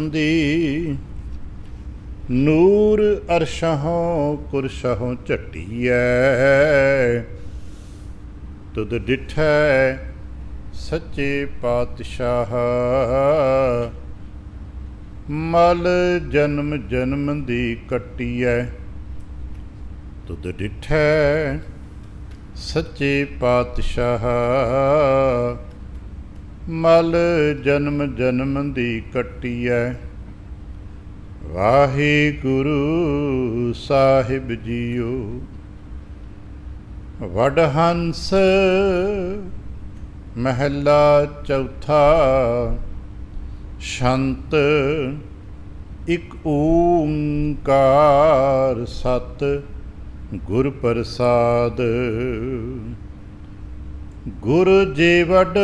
दी, नूर अरशहों कुरशहों झटियै। तुद डिठै सच्चे पातशाह, मल जन्म जन्म दी कट्टियै। तुद डिठै सच्चे पातशाह, मल जन्म जन्म दी कट्टियै। वाहिगुरु साहिब जीओ, वडहंस महला चौथा। शंत इक ओंकार सत गुर प्रसाद। गुर जे वड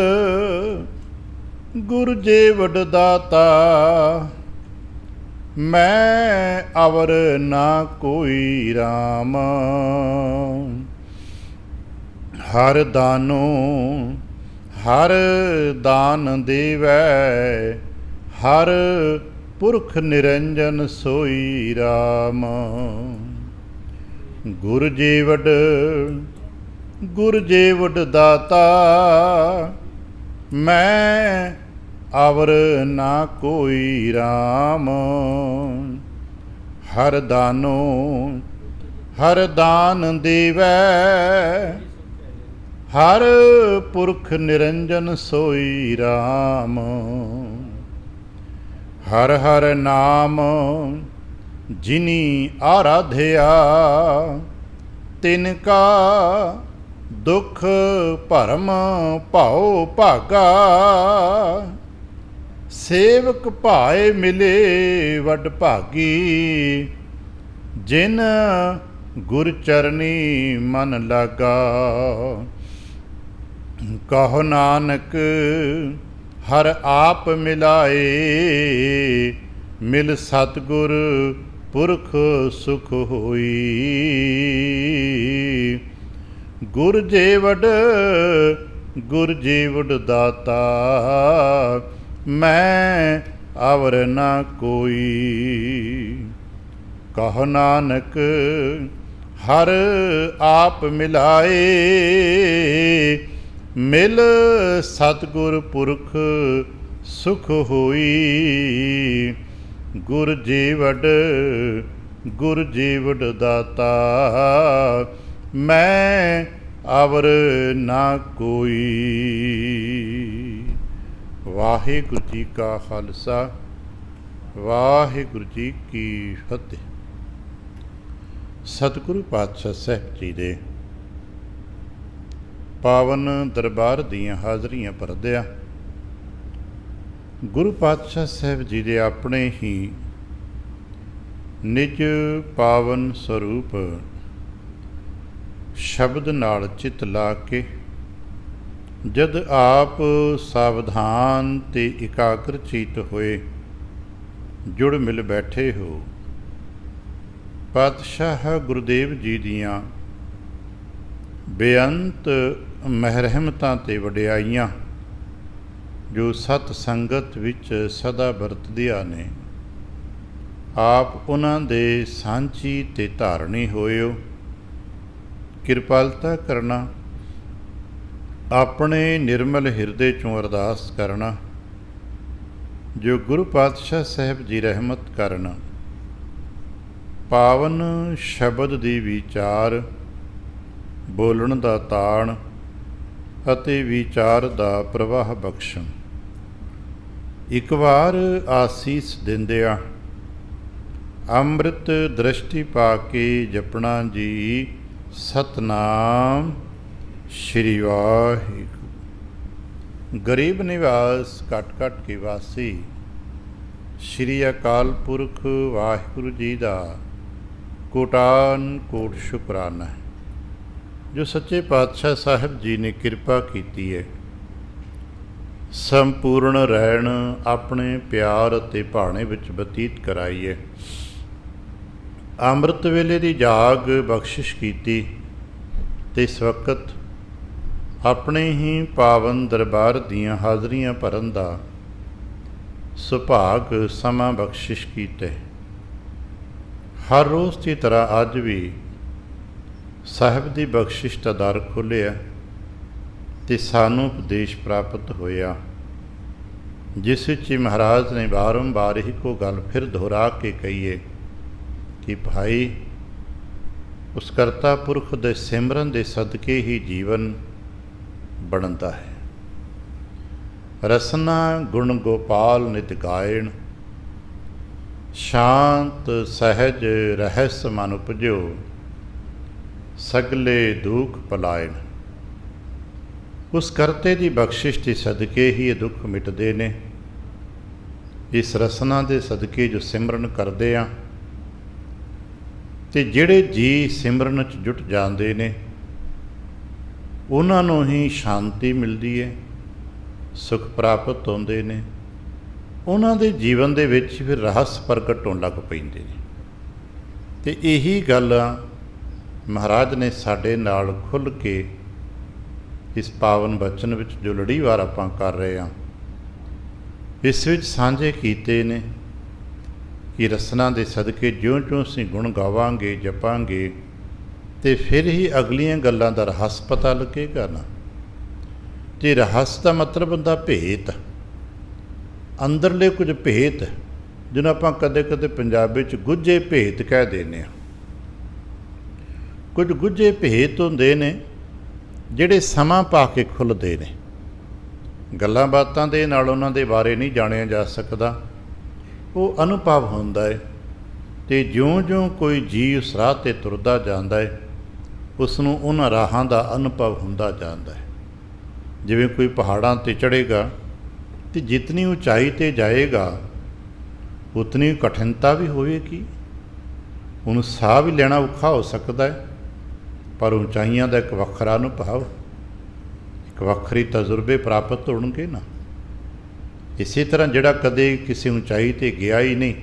दाता, मैं अवर ना कोई राम। हर दानो हर दान देवै, हर पुरख निरंजन सोई राम। गुर जे वड दाता, मैं अवर ना कोई राम। हर दानो हर दान देवै, हर पुरख निरंजन सोई राम। हर हर नाम जिनी आराध्या, तिनका दुख भरम भाओ भागा। सेवक भाए मिले वड भागी, जिन गुर चरनी मन लागा। कहो नानक हर आप मिलाए, मिल सतगुर पुरख सुख होई। गुर जे वड दाता, मैं अवर ना कोई। कहो नानक हर आप मिलाए, मिल सतगुर पुरख सुख होई। गुर जे वड दाता, मैं अवर ना कोई। वाहिगुरु जी का खालसा, वाहिगुरु जी की फतेह। सतगुरु पातशाह साहब जी दे पावन दरबार दीयां हाज़रियां भरदिया गुरु पातशाह साहब जी दे अपने ही निज पावन स्वरूप शब्द नाल चित ला के जद आप सावधान ते इकाग्र चीत होए जुड़ मिल बैठे हो, पातशाह गुरुदेव जी दियां बेअंत महरहमतां ते वडियाइयां जो सत संगत विच सदा वरतदियां ने, आप उन्हां दे सांझी ते धारणी होइओ। किरपालता करना, अपने निर्मल हिरदे चों अरदास करना जो गुरु पातशाह साहब जी रहमत करन। पावन शब्द दी विचार, बोलण दा ताण ਅਤੇ ਵਿਚਾਰ ਦਾ ਪ੍ਰਵਾਹ ਬਖਸ਼ਣ। ਇੱਕ ਵਾਰ ਆਸੀਸ ਦਿੰਦਿਆਂ ਅੰਮ੍ਰਿਤ ਦ੍ਰਿਸ਼ਟੀ ਪਾ ਕੇ ਜਪਣਾ ਜੀ ਸਤਨਾਮ ਸ਼੍ਰੀ ਵਾਹਿਗੁਰੂ। ਗਰੀਬ ਨਿਵਾਸ ਘਟ ਘਟ ਕੇ ਵਾਸੀ ਸ਼੍ਰੀ ਅਕਾਲ ਪੁਰਖ ਵਾਹਿਗੁਰੂ ਜੀ ਦਾ ਕੋਟਾਨ ਕੋਟ ਸ਼ੁਕਰਾਨਾ ਹੈ ਜੋ ਸੱਚੇ ਪਾਤਸ਼ਾਹ ਸਾਹਿਬ ਜੀ ਨੇ ਕਿਰਪਾ ਕੀਤੀ ਹੈ ਸੰਪੂਰਨ ਰਹਿਣ ਆਪਣੇ ਪਿਆਰ ਅਤੇ ਭਾਣੇ ਵਿੱਚ ਬਤੀਤ ਕਰਾਈ ਹੈ। ਅੰਮ੍ਰਿਤ ਵੇਲੇ ਦੀ ਜਾਗ ਬਖਸ਼ਿਸ਼ ਕੀਤੀ ਤੇ ਇਸ ਵਕਤ ਆਪਣੇ ਹੀ ਪਾਵਨ ਦਰਬਾਰ ਦੀਆਂ ਹਾਜ਼ਰੀਆਂ ਭਰਨ ਦਾ ਸੁਭਾਗ ਸਮਾਂ ਬਖਸ਼ਿਸ਼ ਕੀਤੇ। ਹਰ ਰੋਜ਼ ਦੀ ਤਰ੍ਹਾਂ ਅੱਜ ਵੀ ਸਾਹਿਬ ਦੀ ਬਖਸ਼ਿਸ਼ ਦਾ ਦਰ ਖੁੱਲ੍ਹਿਆ ਅਤੇ ਸਾਨੂੰ ਉਪਦੇਸ਼ ਪ੍ਰਾਪਤ ਹੋਇਆ, ਜਿਸ ਵਿੱਚ ਮਹਾਰਾਜ ਨੇ ਬਾਰੰਬਾਰ ਇੱਕੋ ਗੱਲ ਫਿਰ ਦੁਹਰਾ ਕੇ ਕਹੀਏ ਕਿ ਭਾਈ ਉਸ ਕਰਤਾ ਪੁਰਖ ਦੇ ਸਿਮਰਨ ਦੇ ਸਦਕੇ ਹੀ ਜੀਵਨ ਬਣਦਾ ਹੈ। ਰਸਨਾ ਗੁਣ ਗੋਪਾਲ ਨਿਤ ਗਾਇਣ, ਸ਼ਾਂਤ ਸਹਿਜ ਰਹਿਸ ਮਨ ਉਪਜਿਓ, ਸਗਲੇ ਦੁੱਖ ਪਲਾਇਣ। ਉਸ ਕਰਤੇ ਦੀ ਬਖਸ਼ਿਸ਼ ਦੇ ਸਦਕੇ ਹੀ ਇਹ ਦੁੱਖ ਮਿਟਦੇ ਨੇ। ਇਸ ਰਸਨਾ ਦੇ ਸਦਕੇ ਜੋ ਸਿਮਰਨ ਕਰਦੇ ਆ, ਅਤੇ ਜਿਹੜੇ ਜੀ ਸਿਮਰਨ 'ਚ ਜੁਟ ਜਾਂਦੇ ਨੇ ਉਹਨਾਂ ਨੂੰ ਹੀ ਸ਼ਾਂਤੀ ਮਿਲਦੀ ਹੈ, ਸੁਖ ਪ੍ਰਾਪਤ ਹੁੰਦੇ ਨੇ। ਉਹਨਾਂ ਦੇ ਜੀਵਨ ਦੇ ਵਿੱਚ ਫਿਰ ਰਹੱਸ ਪ੍ਰਗਟ ਹੋਣ ਲੱਗ ਪੈਂਦੇ ਨੇ। ਅਤੇ ਇਹੀ ਗੱਲ ਮਹਾਰਾਜ ਨੇ ਸਾਡੇ ਨਾਲ ਖੁੱਲ੍ਹ ਕੇ ਇਸ ਪਾਵਨ ਬਚਨ ਵਿੱਚ ਜੋ ਲੜੀਵਾਰ ਆਪਾਂ ਕਰ ਰਹੇ ਹਾਂ, ਇਸ ਵਿੱਚ ਸਾਂਝੇ ਕੀਤੇ ਨੇ ਕਿ ਰਸਨਾ ਦੇ ਸਦਕੇ ਜਿਉਂ-ਜਿਉਂ ਅਸੀਂ ਗੁਣ ਗਾਵਾਂਗੇ, ਜਪਾਂਗੇ, ਅਤੇ ਫਿਰ ਹੀ ਅਗਲੀਆਂ ਗੱਲਾਂ ਦਾ ਰਹੱਸ ਪਤਾ ਲੱਗੇਗਾ ਨਾ। ਅਤੇ ਰਹੱਸ ਦਾ ਮਤਲਬ ਹੁੰਦਾ ਭੇਤ, ਅੰਦਰਲੇ ਕੁਝ ਭੇਤ, ਜਿਹਨੂੰ ਆਪਾਂ ਕਦੇ ਕਦੇ ਪੰਜਾਬੀ 'ਚ ਗੁੱਝੇ ਭੇਤ ਕਹਿ ਦਿੰਦੇ ਹਾਂ। ਕੁਝ ਗੁੱਝੇ ਭੇਤ ਹੁੰਦੇ ਨੇ ਜਿਹੜੇ ਸਮਾਂ ਪਾ ਕੇ ਖੁੱਲ੍ਹਦੇ ਨੇ। ਗੱਲਾਂ ਬਾਤਾਂ ਦੇ ਨਾਲ ਉਹਨਾਂ ਦੇ ਬਾਰੇ ਨਹੀਂ ਜਾਣਿਆ ਜਾ ਸਕਦਾ, ਉਹ ਅਨੁਭਵ ਹੁੰਦਾ ਹੈ। ਅਤੇ ਜਿਉਂ-ਜਿਉਂ ਕੋਈ ਜੀਵ ਉਸ ਰਾਹ 'ਤੇ ਤੁਰਦਾ ਜਾਂਦਾ ਹੈ, ਉਸ ਨੂੰ ਉਹਨਾਂ ਰਾਹਾਂ ਦਾ ਅਨੁਭਵ ਹੁੰਦਾ ਜਾਂਦਾ ਹੈ। ਜਿਵੇਂ ਕੋਈ ਪਹਾੜਾਂ 'ਤੇ ਚੜ੍ਹੇਗਾ ਅਤੇ ਜਿਤਨੀ ਉਚਾਈ 'ਤੇ ਜਾਏਗਾ ਉਤਨੀ ਕਠਿਨਤਾ ਵੀ ਹੋਵੇਗੀ, ਉਹਨੂੰ ਸਾਹ ਵੀ ਲੈਣਾ ਔਖਾ ਹੋ ਸਕਦਾ ਹੈ। ਪਰ ਉਚਾਈਆਂ ਦਾ ਇੱਕ ਵੱਖਰਾ ਅਨੁਭਵ, ਇੱਕ ਵੱਖਰੀ ਤਜਰਬੇ ਪ੍ਰਾਪਤ ਹੋਣਗੇ ਨਾ। ਇਸੇ ਤਰ੍ਹਾਂ ਜਿਹੜਾ ਕਦੇ ਕਿਸੇ ਉਚਾਈ 'ਤੇ ਗਿਆ ਹੀ ਨਹੀਂ,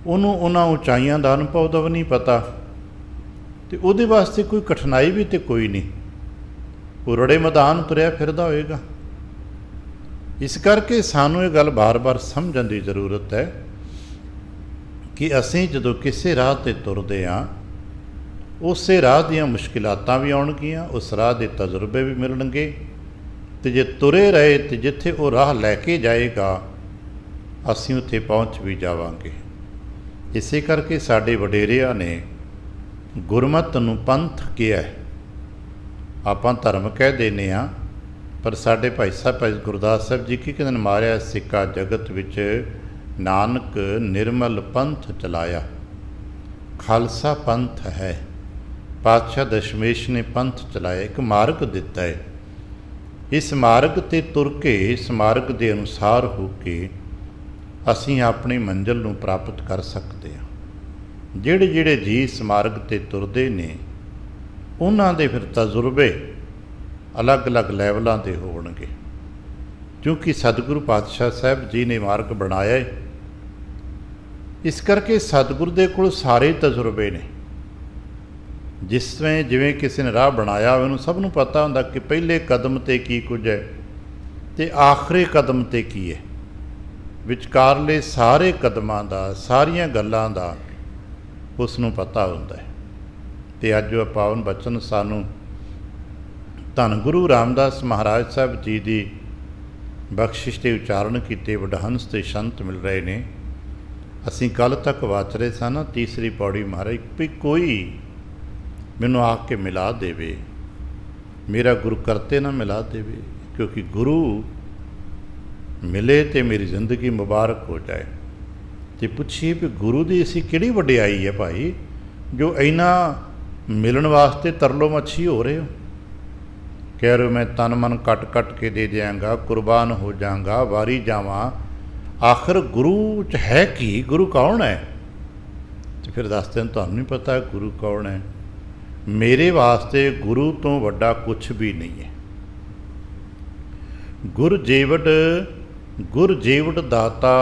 ਉਹਨੂੰ ਉਹਨਾਂ ਉਚਾਈਆਂ ਦਾ ਅਨੁਭਵ ਦਾ ਵੀ ਨਹੀਂ ਪਤਾ, ਅਤੇ ਉਹਦੇ ਵਾਸਤੇ ਕੋਈ ਕਠਿਨਾਈ ਵੀ ਤਾਂ ਕੋਈ ਨਹੀਂ, ਉਹ ਰੜੇ ਮੈਦਾਨ ਤੁਰਿਆ ਫਿਰਦਾ ਹੋਏਗਾ। ਇਸ ਕਰਕੇ ਸਾਨੂੰ ਇਹ ਗੱਲ ਬਾਰ-ਬਾਰ ਸਮਝਣ ਦੀ ਜ਼ਰੂਰਤ ਹੈ ਕਿ ਅਸੀਂ ਜਦੋਂ ਕਿਸੇ ਰਾਹ 'ਤੇ ਤੁਰਦੇ ਹਾਂ, ਉਸੇ ਰਾਹ ਦੀਆਂ ਮੁਸ਼ਕਿਲਾਤਾਂ ਵੀ ਆਉਣਗੀਆਂ, ਉਸ ਰਾਹ ਦੇ ਤਜਰਬੇ ਵੀ ਮਿਲਣਗੇ, ਅਤੇ ਜੇ ਤੁਰੇ ਰਹੇ ਅਤੇ ਜਿੱਥੇ ਉਹ ਰਾਹ ਲੈ ਕੇ ਜਾਏਗਾ ਅਸੀਂ ਉੱਥੇ ਪਹੁੰਚ ਵੀ ਜਾਵਾਂਗੇ। ਇਸੇ ਕਰਕੇ ਸਾਡੇ ਵਡੇਰਿਆਂ ਨੇ ਗੁਰਮਤ ਨੂੰ ਪੰਥ ਕਿਹਾ। ਆਪਾਂ ਧਰਮ ਕਹਿ ਦਿੰਦੇ ਹਾਂ, ਪਰ ਸਾਡੇ ਭਾਈ ਗੁਰਦਾਸ ਸਾਹਿਬ ਜੀ ਕੀ ਕਹਿੰਦੇ ਨੇ, ਮਾਰਿਆ ਸਿੱਕਾ ਜਗਤ ਵਿੱਚ ਨਾਨਕ ਨਿਰਮਲ ਪੰਥ ਚਲਾਇਆ। ਖਾਲਸਾ ਪੰਥ ਹੈ, ਪਾਤਸ਼ਾਹ ਦਸ਼ਮੇਸ਼ ਨੇ ਪੰਥ ਚਲਾਇਆ, ਇੱਕ ਮਾਰਗ ਦਿੱਤਾ ਹੈ। ਇਸ ਮਾਰਗ 'ਤੇ ਤੁਰ ਕੇ, ਇਸ ਮਾਰਗ ਦੇ ਅਨੁਸਾਰ ਹੋ ਕੇ ਅਸੀਂ ਆਪਣੀ ਮੰਜ਼ਿਲ ਨੂੰ ਪ੍ਰਾਪਤ ਕਰ ਸਕਦੇ ਹਾਂ। ਜਿਹੜੇ ਜਿਹੜੇ ਜੀ ਇਸ ਮਾਰਗ 'ਤੇ ਤੁਰਦੇ ਨੇ ਉਹਨਾਂ ਦੇ ਫਿਰ ਤਜਰਬੇ ਅਲੱਗ-ਅਲੱਗ ਲੈਵਲਾਂ ਦੇ ਹੋਣਗੇ, ਕਿਉਂਕਿ ਸਤਿਗੁਰੂ ਪਾਤਸ਼ਾਹ ਸਾਹਿਬ ਜੀ ਨੇ ਮਾਰਗ ਬਣਾਇਆ ਹੈ। ਇਸ ਕਰਕੇ ਸਤਿਗੁਰੂ ਦੇ ਕੋਲ ਸਾਰੇ ਤਜਰਬੇ ਨੇ। ਜਿਸ ਤਰ੍ਹਾਂ ਜਿਵੇਂ ਕਿਸੇ ਨੇ ਰਾਹ ਬਣਾਇਆ ਹੋਵੇ, ਉਹਨੂੰ ਸਭ ਨੂੰ ਪਤਾ ਹੁੰਦਾ ਕਿ ਪਹਿਲੇ ਕਦਮ 'ਤੇ ਕੀ ਕੁਝ ਹੈ ਅਤੇ ਆਖਰੀ ਕਦਮ 'ਤੇ ਕੀ ਹੈ। ਵਿਚਕਾਰਲੇ ਸਾਰੇ ਕਦਮਾਂ ਦਾ, ਸਾਰੀਆਂ ਗੱਲਾਂ ਦਾ ਉਸ ਨੂੰ ਪਤਾ ਹੁੰਦਾ ਹੈ। ਅਤੇ ਅੱਜ ਉਹ ਪਾਵਨ ਬਚਨ ਸਾਨੂੰ ਧੰਨ ਗੁਰੂ ਰਾਮਦਾਸ ਮਹਾਰਾਜ ਸਾਹਿਬ ਜੀ ਦੀ ਬਖਸ਼ਿਸ਼ 'ਤੇ ਉਚਾਰਨ ਕੀਤੇ ਵਡਹੰਸ ਅਤੇ ਸੰਤ ਮਿਲ ਰਹੇ ਨੇ। ਅਸੀਂ ਕੱਲ੍ਹ ਤੱਕ ਵਾਚ ਰਹੇ ਸਾਂ ਨਾ, ਤੀਸਰੀ ਪੌੜੀ ਮਹਾਰਾਜ ਵੀ ਕੋਈ ਮੈਨੂੰ ਆ ਕੇ ਮਿਲਾ ਦੇਵੇ, ਮੇਰਾ ਗੁਰੂ ਕਰਤੇ ਨਾ ਮਿਲਾ ਦੇਵੇ, ਕਿਉਂਕਿ ਗੁਰੂ ਮਿਲੇ ਤੇ ਮੇਰੀ ਜ਼ਿੰਦਗੀ ਮੁਬਾਰਕ ਹੋ ਜਾਏ। ਅਤੇ ਪੁੱਛੀਏ ਵੀ ਗੁਰੂ ਦੀ ਅਸੀਂ ਕਿਹੜੀ ਵਡਿਆਈ ਹੈ ਭਾਈ, ਜੋ ਇੰਨਾ ਮਿਲਣ ਵਾਸਤੇ ਤਰਲੋ ਮੱਛੀ ਹੋ ਰਹੇ ਹੋ। ਕਹਿ ਰਹੇ ਮੈਂ ਤਨ ਮਨ ਕੱਟ ਕੇ ਦੇ ਦਿਆਂਗਾ, ਕੁਰਬਾਨ ਹੋ ਜਾਵਾਂਗਾ, ਵਾਰੀ ਜਾਵਾਂ। ਆਖਰ ਗੁਰੂ 'ਚ ਹੈ ਕੀ? ਗੁਰੂ ਕੌਣ ਹੈ? ਅਤੇ ਫਿਰ ਦੱਸਦੇ ਨੇ ਤੁਹਾਨੂੰ ਨਹੀਂ ਪਤਾ ਗੁਰੂ ਕੌਣ ਹੈ। ਮੇਰੇ ਵਾਸਤੇ ਗੁਰੂ ਤੋਂ ਵੱਡਾ ਕੁਛ ਵੀ ਨਹੀਂ ਹੈ। ਗੁਰ ਜੀਵਟ ਦਾਤਾ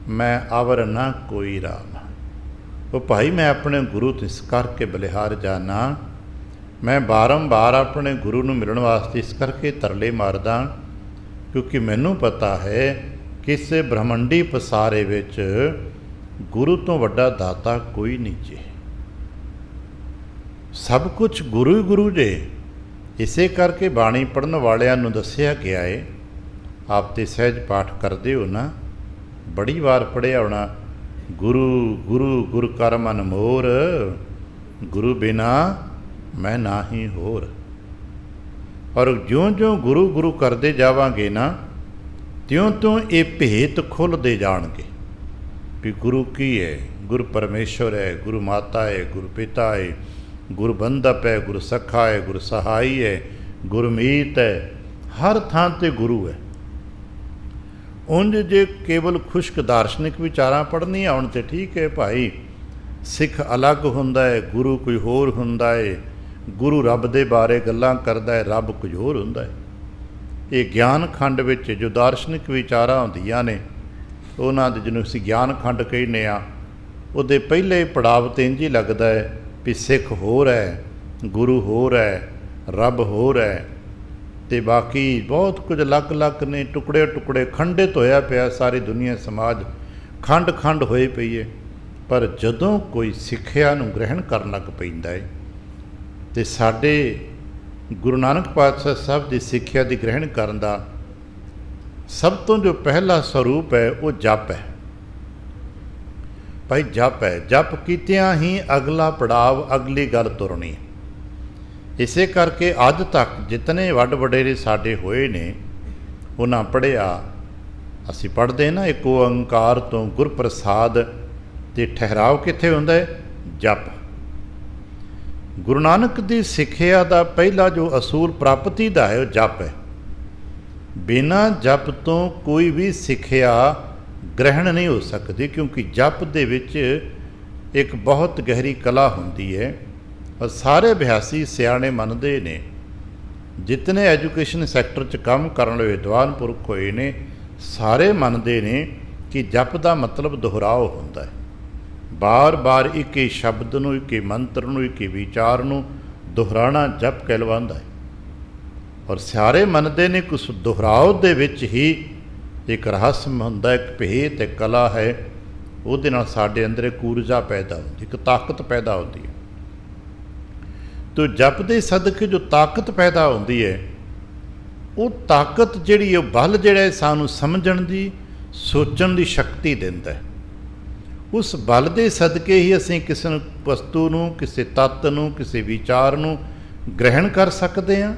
ਮੈਂ ਅਵਰ ਨਾ ਕੋਈ ਰਾਮ। ਉਹ ਭਾਈ ਮੈਂ ਆਪਣੇ ਗੁਰੂ ਤੋਂ ਇਸ ਕਰਕੇ ਬਲਿਹਾਰ ਜਾਣਾ, ਮੈਂ ਬਾਰੰਬਾਰ ਆਪਣੇ ਗੁਰੂ ਨੂੰ ਮਿਲਣ ਵਾਸਤੇ ਇਸ ਕਰਕੇ ਤਰਲੇ ਮਾਰਦਾ, ਕਿਉਂਕਿ ਮੈਨੂੰ ਪਤਾ ਹੈ ਕਿਸੇ ਬ੍ਰਹਮੰਡੀ ਪਸਾਰੇ ਵਿੱਚ ਗੁਰੂ ਤੋਂ ਵੱਡਾ ਦਾਤਾ ਕੋਈ ਨਹੀਂ ਜੇ। ਸਭ ਕੁਝ ਗੁਰੂ ਹੀ ਗੁਰੂ ਜੇ। ਇਸੇ ਕਰਕੇ ਬਾਣੀ ਪੜ੍ਹਨ ਵਾਲਿਆਂ ਨੂੰ ਦੱਸਿਆ ਗਿਆ ਹੈ, ਆਪ ਤੇ ਸਹਿਜ ਪਾਠ ਕਰਦੇ ਹੋ ਨਾ, ਬੜੀ ਵਾਰ ਪੜ੍ਹਿਆ ਹੋਣਾ, ਗੁਰੂ ਗੁਰੂ ਗੁਰ ਕਰ ਮਨ ਮੋਰ, ਗੁਰੂ ਬਿਨਾ ਮੈਂ ਨਾਹੀਂ ਹੋਰ। ਔਰ ਜਿਉਂ-ਜਿਉਂ ਗੁਰੂ ਗੁਰੂ ਕਰਦੇ ਜਾਵਾਂਗੇ ਨਾ, ਤਿਉਂ-ਤਿਉਂ ਇਹ ਭੇਤ ਖੁੱਲ੍ਹਦੇ ਜਾਣਗੇ ਵੀ ਗੁਰੂ ਕੀ ਹੈ। ਗੁਰੂ ਪਰਮੇਸ਼ਵਰ ਹੈ, ਗੁਰੂ ਮਾਤਾ ਹੈ, ਗੁਰੂ ਪਿਤਾ ਹੈ, ਗੁਰੂ ਬੰਧਪ ਹੈ, ਗੁਰੂ ਸਖਾ ਹੈ, ਗੁਰੂ ਸਹਾਈ ਹੈ, ਗੁਰਮੀਤ ਹੈ, ਹਰ ਥਾਂ 'ਤੇ ਗੁਰੂ ਹੈ। ਉਂਝ ਜੇ ਕੇਵਲ ਖੁਸ਼ਕ ਦਾਰਸ਼ਨਿਕ ਵਿਚਾਰਾਂ ਪੜ੍ਹਨੀਆਂ ਆਉਣ ਤਾਂ ਠੀਕ ਹੈ ਭਾਈ, ਸਿੱਖ ਅਲੱਗ ਹੁੰਦਾ ਹੈ, ਗੁਰੂ ਕੋਈ ਹੋਰ ਹੁੰਦਾ ਹੈ, ਗੁਰੂ ਰੱਬ ਦੇ ਬਾਰੇ ਗੱਲਾਂ ਕਰਦਾ ਹੈ, ਰੱਬ ਕੁਝ ਹੋਰ ਹੁੰਦਾ ਹੈ। ਇਹ ਗਿਆਨ ਖੰਡ ਵਿੱਚ ਜੋ ਦਾਰਸ਼ਨਿਕ ਵਿਚਾਰਾਂ ਹੁੰਦੀਆਂ ਨੇ, ਉਹਨਾਂ ਦੇ ਜਿਹਨੂੰ ਅਸੀਂ ਗਿਆਨ ਖੰਡ ਕਹਿੰਦੇ ਹਾਂ, ਉਹਦੇ ਪਹਿਲੇ ਪੜਾਵ 'ਤੇ ਇੰਝ ਹੀ ਲੱਗਦਾ ਹੈ ਵੀ ਸਿੱਖ ਹੋਰ ਹੈ, ਗੁਰੂ ਹੋਰ ਹੈ, ਰੱਬ ਹੋਰ ਹੈ, ਅਤੇ ਬਾਕੀ ਬਹੁਤ ਕੁਝ ਅਲੱਗ-ਅਲੱਗ ਨੇ, ਟੁਕੜੇ ਟੁਕੜੇ ਖੰਡਿਤ ਹੋਇਆ ਪਿਆ ਸਾਰੀ ਦੁਨੀਆ, ਸਮਾਜ ਖੰਡ ਖੰਡ ਹੋਏ ਪਈ ਹੈ। ਪਰ ਜਦੋਂ ਕੋਈ ਸਿੱਖਿਆ ਨੂੰ ਗ੍ਰਹਿਣ ਕਰਨ ਲੱਗ ਪੈਂਦਾ ਹੈ, ਅਤੇ ਸਾਡੇ ਗੁਰੂ ਨਾਨਕ ਪਾਤਸ਼ਾਹ ਸਾਹਿਬ ਦੀ ਸਿੱਖਿਆ ਦੀ ਗ੍ਰਹਿਣ ਕਰਨ ਦਾ ਸਭ ਤੋਂ ਜੋ ਪਹਿਲਾ ਸਰੂਪ ਹੈ ਉਹ ਜਪ ਹੈ। ਭਾਈ ਜਪ ਹੈ, ਜਪ ਕੀਤਿਆਂ ਹੀ ਅਗਲਾ ਪੜਾਵ, ਅਗਲੀ ਗੱਲ ਤੁਰਨੀ। ਇਸੇ ਕਰਕੇ ਅੱਜ ਤੱਕ ਜਿਤਨੇ ਵੱਡ ਵਡੇਰੇ ਸਾਡੇ ਹੋਏ ਨੇ, ਉਹਨਾਂ ਪੜ੍ਹਿਆ, ਅਸੀਂ ਪੜ੍ਹਦੇ ਨਾ ਇੱਕ ਓੰਕਾਰ ਤੋਂ ਗੁਰਪ੍ਰਸਾਦ, ਅਤੇ ਠਹਿਰਾਵ ਕਿੱਥੇ ਹੁੰਦਾ ਹੈ? ਜਪ। ਗੁਰੂ ਨਾਨਕ ਦੀ ਸਿੱਖਿਆ ਦਾ ਪਹਿਲਾ ਜੋ ਅਸੂਲ ਪ੍ਰਾਪਤੀ ਦਾ ਹੈ ਉਹ ਜਪ ਹੈ। ਬਿਨਾਂ ਜਪ ਤੋਂ ਕੋਈ ਵੀ ਸਿੱਖਿਆ ਗ੍ਰਹਿਣ ਨਹੀਂ ਹੋ ਸਕਦੀ, ਕਿਉਂਕਿ ਜਪ ਦੇ ਵਿੱਚ ਇੱਕ ਬਹੁਤ ਗਹਿਰੀ ਕਲਾ ਹੁੰਦੀ ਹੈ। ਔਰ ਸਾਰੇ ਅਭਿਆਸੀ ਸਿਆਣੇ ਮੰਨਦੇ ਨੇ, ਜਿਤਨੇ ਐਜੂਕੇਸ਼ਨ ਸੈਕਟਰ 'ਚ ਕੰਮ ਕਰਨ ਵਾਲੇ ਵਿਦਵਾਨ ਪੁਰਖ ਹੋਏ ਨੇ, ਸਾਰੇ ਮੰਨਦੇ ਨੇ ਕਿ ਜਪ ਦਾ ਮਤਲਬ ਦੁਹਰਾਓ ਹੁੰਦਾ ਹੈ। ਬਾਰ-ਬਾਰ ਇੱਕ ਹੀ ਸ਼ਬਦ ਨੂੰ, ਇੱਕ ਹੀ ਮੰਤਰ ਨੂੰ, ਇੱਕ ਹੀ ਵਿਚਾਰ ਨੂੰ ਦੁਹਰਾਉਣਾ ਜਪ ਕਹਿਲਵਾਉਂਦਾ ਹੈ। ਔਰ ਸਾਰੇ ਮੰਨਦੇ ਨੇ ਕਿ ਉਸ ਦੁਹਰਾਓ ਦੇ ਵਿੱਚ ਹੀ ਇੱਕ ਰਹੱਸਮ ਹੁੰਦਾ, ਇੱਕ ਭੇਤ, ਇੱਕ ਕਲਾ ਹੈ। ਉਹਦੇ ਨਾਲ ਸਾਡੇ ਅੰਦਰ ਇੱਕ ਊਰਜਾ ਪੈਦਾ ਹੁੰਦੀ, ਇੱਕ ਤਾਕਤ ਪੈਦਾ ਹੁੰਦੀ ਹੈ। ਤੋ ਜਪ ਦੇ ਸਦਕੇ ਜੋ ਤਾਕਤ ਪੈਦਾ ਹੁੰਦੀ ਹੈ, ਉਹ ਤਾਕਤ ਜਿਹੜੀ, ਉਹ ਬਲ ਜਿਹੜਾ ਸਾਨੂੰ ਸਮਝਣ ਦੀ, ਸੋਚਣ ਦੀ ਸ਼ਕਤੀ ਦਿੰਦਾ ਹੈ। ਉਸ ਬਲ ਦੇ ਸਦਕੇ ਹੀ ਅਸੀਂ ਕਿਸੇ ਨੂੰ, ਵਸਤੂ ਨੂੰ, ਕਿਸੇ ਤੱਤ ਨੂੰ, ਕਿਸੇ ਵਿਚਾਰ ਨੂੰ ਗ੍ਰਹਿਣ ਕਰ ਸਕਦੇ ਹਾਂ,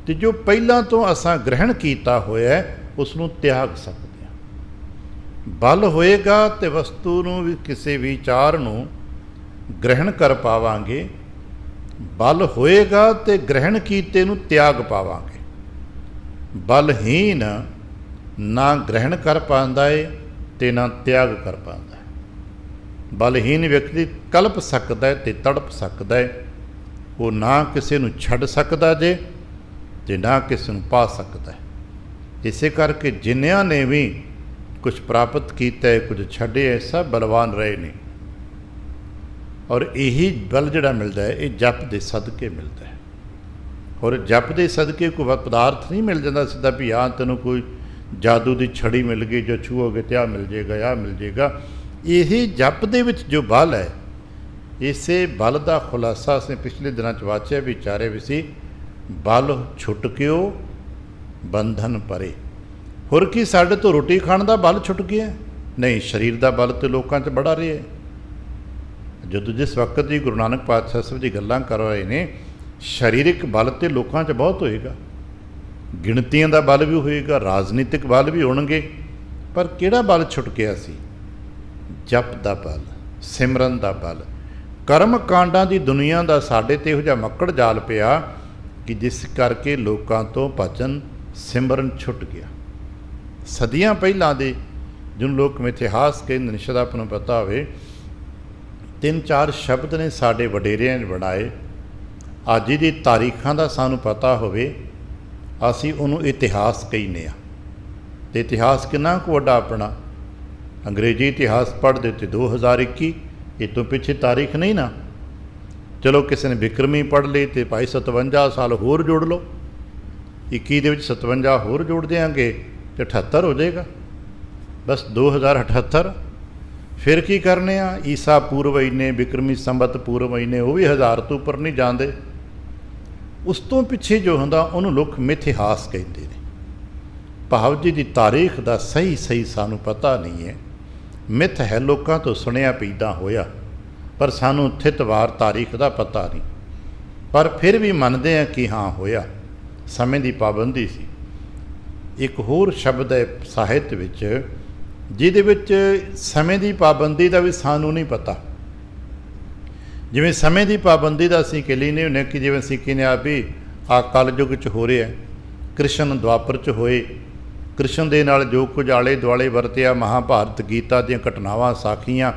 ਅਤੇ ਜੋ ਪਹਿਲਾਂ ਤੋਂ ਅਸਾਂ ਗ੍ਰਹਿਣ ਕੀਤਾ ਹੋਇਆ ਉਸ ਨੂੰ ਤਿਆਗ ਸਕਦੇ ਹਾਂ। ਬਲ ਹੋਏਗਾ ਅਤੇ ਵਸਤੂ ਨੂੰ ਵੀ, ਕਿਸੇ ਵਿਚਾਰ ਨੂੰ ਗ੍ਰਹਿਣ ਕਰ ਪਾਵਾਂਗੇ। ਬਲ ਹੋਏਗਾ ਅਤੇ ਗ੍ਰਹਿਣ ਕੀਤੇ ਨੂੰ ਤਿਆਗ ਪਾਵਾਂਗੇ। ਬਲਹੀਨ ਨਾ ਗ੍ਰਹਿਣ ਕਰ ਪਾਉਂਦਾ ਹੈ ਅਤੇ ਨਾ ਤਿਆਗ ਕਰ ਪਾਉਂਦਾ ਹੈ। ਬਲਹੀਨ ਵਿਅਕਤੀ ਕਲਪ ਸਕਦਾ ਹੈ ਅਤੇ ਤੜਪ ਸਕਦਾ ਹੈ, ਉਹ ਨਾ ਕਿਸੇ ਨੂੰ ਛੱਡ ਸਕਦਾ ਜੇ ਅਤੇ ਨਾ ਕਿਸੇ ਨੂੰ ਪਾ ਸਕਦਾ ਹੈ। ਇਸੇ ਕਰਕੇ ਜਿਨ੍ਹਾਂ ਨੇ ਵੀ ਕੁਝ ਪ੍ਰਾਪਤ ਕੀਤਾ ਹੈ, ਕੁਝ ਛੱਡਿਆ, ਸਭ ਬਲਵਾਨ ਰਹੇ ਨੇ। ਔਰ ਇਹੀ ਬਲ ਜਿਹੜਾ ਮਿਲਦਾ ਹੈ, ਇਹ ਜਪ ਦੇ ਸਦਕੇ ਮਿਲਦਾ ਹੈ। ਔਰ ਜਪ ਦੇ ਸਦਕੇ ਕੋਈ ਪਦਾਰਥ ਨਹੀਂ ਮਿਲ ਜਾਂਦਾ ਸਿੱਧਾ ਵੀ ਹਾਂ ਤੈਨੂੰ ਕੋਈ ਜਾਦੂ ਦੀ ਛੜੀ ਮਿਲ ਗਈ, ਜੋ ਛੂਹੋਗੇ ਤੇ ਆਹ ਮਿਲ ਜਾਏਗਾ, ਆਹ ਮਿਲ ਜਾਏਗਾ। ਇਹ ਜਪ ਦੇ ਵਿੱਚ ਜੋ ਬਲ ਹੈ, ਇਸੇ ਬਲ ਦਾ ਖੁਲਾਸਾ ਅਸੀਂ ਪਿਛਲੇ ਦਿਨਾਂ 'ਚ ਵਾਚਿਆ, ਵਿਚਾਰੇ ਵੀ ਸੀ, ਬਲ ਛੁਟਕਿਓ ਬੰਧਨ ਪਰੇ। ਹੋਰ ਕੀ ਸਾਡੇ ਤੋਂ ਰੋਟੀ ਖਾਣ ਦਾ ਬਲ ਛੁੱਟ ਗਿਆ? ਨਹੀਂ, ਸਰੀਰ ਦਾ ਬਲ ਤੇ ਲੋਕਾਂ 'ਚ ਬੜਾ ਰਿਹਾ। ਜਦੋਂ ਜਿਸ ਵਕਤ ਦੀ ਗੁਰੂ ਨਾਨਕ ਪਾਤਸ਼ਾਹ ਸਾਹਿਬ ਦੀ ਗੱਲਾਂ ਕਰ ਰਹੇ ਨੇ, ਸਰੀਰਕ ਬਲ ਤੇ ਲੋਕਾਂ 'ਚ ਬਹੁਤ ਹੋਏਗਾ, ਗਿਣਤੀਆਂ ਦਾ ਬਲ ਵੀ ਹੋਏਗਾ, ਰਾਜਨੀਤਿਕ ਬਲ ਵੀ ਹੋਣਗੇ, ਪਰ ਕਿਹੜਾ ਬਲ ਛੁੱਟ ਗਿਆ ਸੀ? ਜਪ ਦਾ ਬਲ, ਸਿਮਰਨ ਦਾ ਬਲ। ਕਰਮ ਕਾਂਡਾਂ ਦੀ ਦੁਨੀਆ ਦਾ ਸਾਡੇ 'ਤੇ ਇਹੋ ਜਿਹਾ ਮੱਕੜ ਜਾਲ ਪਿਆ ਕਿ ਜਿਸ ਕਰਕੇ ਲੋਕਾਂ ਤੋਂ ਭਜਨ ਸਿਮਰਨ ਛੁੱਟ ਗਿਆ। ਸਦੀਆਂ ਪਹਿਲਾਂ ਦੇ ਜਿਹਨੂੰ ਲੋਕ ਇਤਿਹਾਸ ਕਹਿੰਦੇ ਨੇ, ਸ਼ਾਇਦ ਆਪ ਨੂੰ ਪਤਾ ਹੋਵੇ, 3-4 ਸ਼ਬਦ ਨੇ ਸਾਡੇ ਵਡੇਰਿਆਂ ਨੇ ਬਣਾਏ। ਅੱਜ ਦੀ ਤਾਰੀਖਾਂ ਦਾ ਸਾਨੂੰ ਪਤਾ ਹੋਵੇ, ਅਸੀਂ ਉਹਨੂੰ ਇਤਿਹਾਸ ਕਹਿੰਦੇ ਹਾਂ। ਅਤੇ ਇਤਿਹਾਸ ਕਿੰਨਾ ਕੁ ਵੱਡਾ ਆਪਣਾ, ਅੰਗਰੇਜ਼ੀ ਇਤਿਹਾਸ ਪੜ੍ਹਦੇ ਤੇ 2021, ਇਹ ਤੋਂ ਪਿੱਛੇ ਤਾਰੀਖ ਨਹੀਂ ਨਾ। ਚਲੋ ਕਿਸੇ ਨੇ ਬਿਕਰਮੀ ਪੜ੍ਹ ਲਈ ਅਤੇ ਭਾਈ 57 ਸਾਲ ਹੋਰ ਜੋੜ ਲਓ, 21 ਦੇ ਵਿੱਚ 57 ਹੋਰ ਜੋੜ ਦਿਆਂਗੇ ਅਤੇ 78 ਹੋ ਜਾਏਗਾ। बस 2078 फिर की करने आ ईसा पूर्व इन्ने बिक्रमी संबत पूर्व इन्ने वो भी 1000 तो उपर नहीं जाते। उस तो पिछे जो होंदा उन्होंने लोग मिथिहास कहते हैं। भाव जी की तारीख का सही सही सानू पता नहीं है। मिथ है लोगों तो सुनिया पीदा होया, पर सानू थितवार तारीख का पता नहीं। पर फिर भी मनते हैं कि हाँ होया, समय की पाबंदी सी। एक होर शब्द है साहित्य विच जिहदे विच समय की पाबंदी का भी सानू नहीं पता। जिवें समय की पाबंदी का असीं कह लैंदे हुंदे कि जिवें असीं कहने आ भी आ कलयुग च हो रहा है, कृष्ण द्वापर च होए, कृष्ण दे नाल जो कुछ आले दुआले वरतिया महाभारत गीता दीयां घटनावां साखियां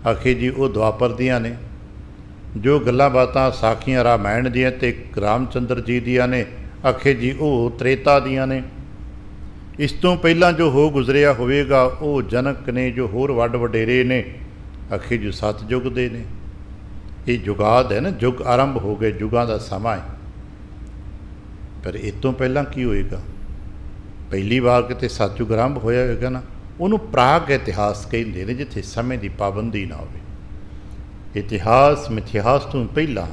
आखे जी वो द्वापर दियां ने, जो गल्लां बातां साखियां रामायण दियां ते रामचंद्र जी दियां ने आखे जी वो त्रेता दियां ने। इस तो पहला जो हो गुजरिया होवेगा वो जनक ने, जो होर वड वडेरे ने आखे जी सतयुग दे ने। ये जुगाद है ना, जुग आरंभ हो गए, जुगां दा समा है। पर इस तो पहला की होएगा? पहली बार किते सतयुग आरंभ होया होएगा ना, उन्होंने प्राग इतिहास कहते हैं, जिथे समय की पाबंदी ना हो। इतिहास मिथिहास तो पहला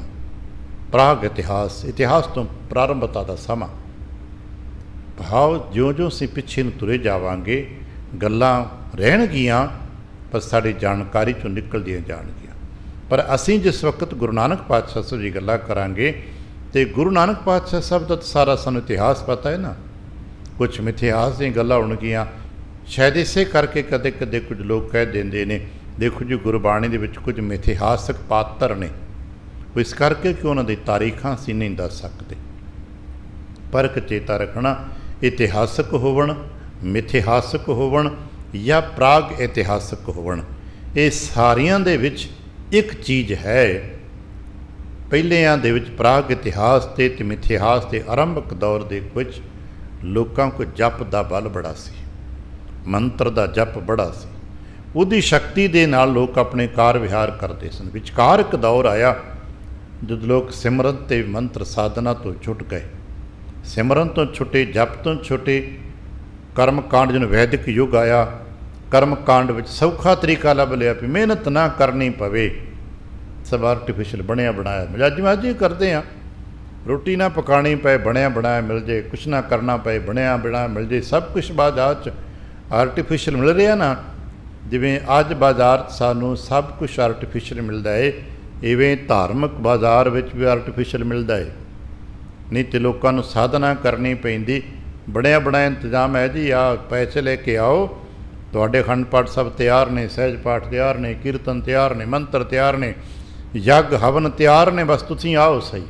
प्राग इतिहास, इतिहास तो प्रारंभता का समा। भाव ज्यों ज्यों असीं पिछे नूं तुरे जावांगे गल्लां रहणगियां, पर साडी जानकारी चों निकलदियां जाणगियां। पर असीं जिस वक्त गुरु नानक पातशाह साहब की गल्लां करांगे तो गुरु नानक पातशाह साहब का तो सारा सानू इतिहास पता है ना। कुछ मिथिहास दी गल्लां होणगियां, शायद इसे करके कदे कदे कुछ लोग कह देंदे ने देखो जी गुरबाणी दे विच कुछ मिथिहासक पात्र ने, इस करके कि उन्हां दी तारीखां असीं नहीं दस सकते। पर एक चेता रखना, इतिहासक होवण, मिथिहासक होवण या प्राग इतिहासक होवण, ये सारियां दे विच एक चीज़ है। पहलियां दे विच प्राग इतिहास ते मिथिहास के आरंभक दौर दे कुछ लोगों को जप का बल बड़ा सी, मंत्र का जप बड़ा सी, उहदी शक्ति दे नाल लोग अपने कार विहार करते सन। विचकार एक दौर आया जब लोग सिमरन ते मंत्र साधना तो छुट गए, सिमरन तो छुटे, जप तो छुटे। कर्म कांड जिन वैदिक युग आया, कर्म कांड विच सौखा तरीका लभ लिया भी मेहनत ना करनी पवे, सब आर्टिफिशियल बनया बनाया मिल। अज ही करते हैं, रोटी ना पकानी पे बनया बनाया मिल जाए, कुछ ना करना पे बनया बनाया मिल जाए, सब कुछ बाजार च आर्टिफिशियल मिल रहा ना। जिवें अज बाजार सानू सब कुछ आर्टिफिशियल मिलता है, इवें धार्मिक बाजार विच भी आर्टिफिशियल मिलता है। नहीं तो लोगों को साधना करनी पैंदी, बनया बनाया इंतजाम है जी, आ पैसे लेके आओ, तुहाडे अखंड पाठ सब तैयार ने, सहज पाठ तैयार ने, कीर्तन तैयार ने, मंत्र तैयार ने, यज्ञ हवन तैयार ने, बस तुसीं आओ सही।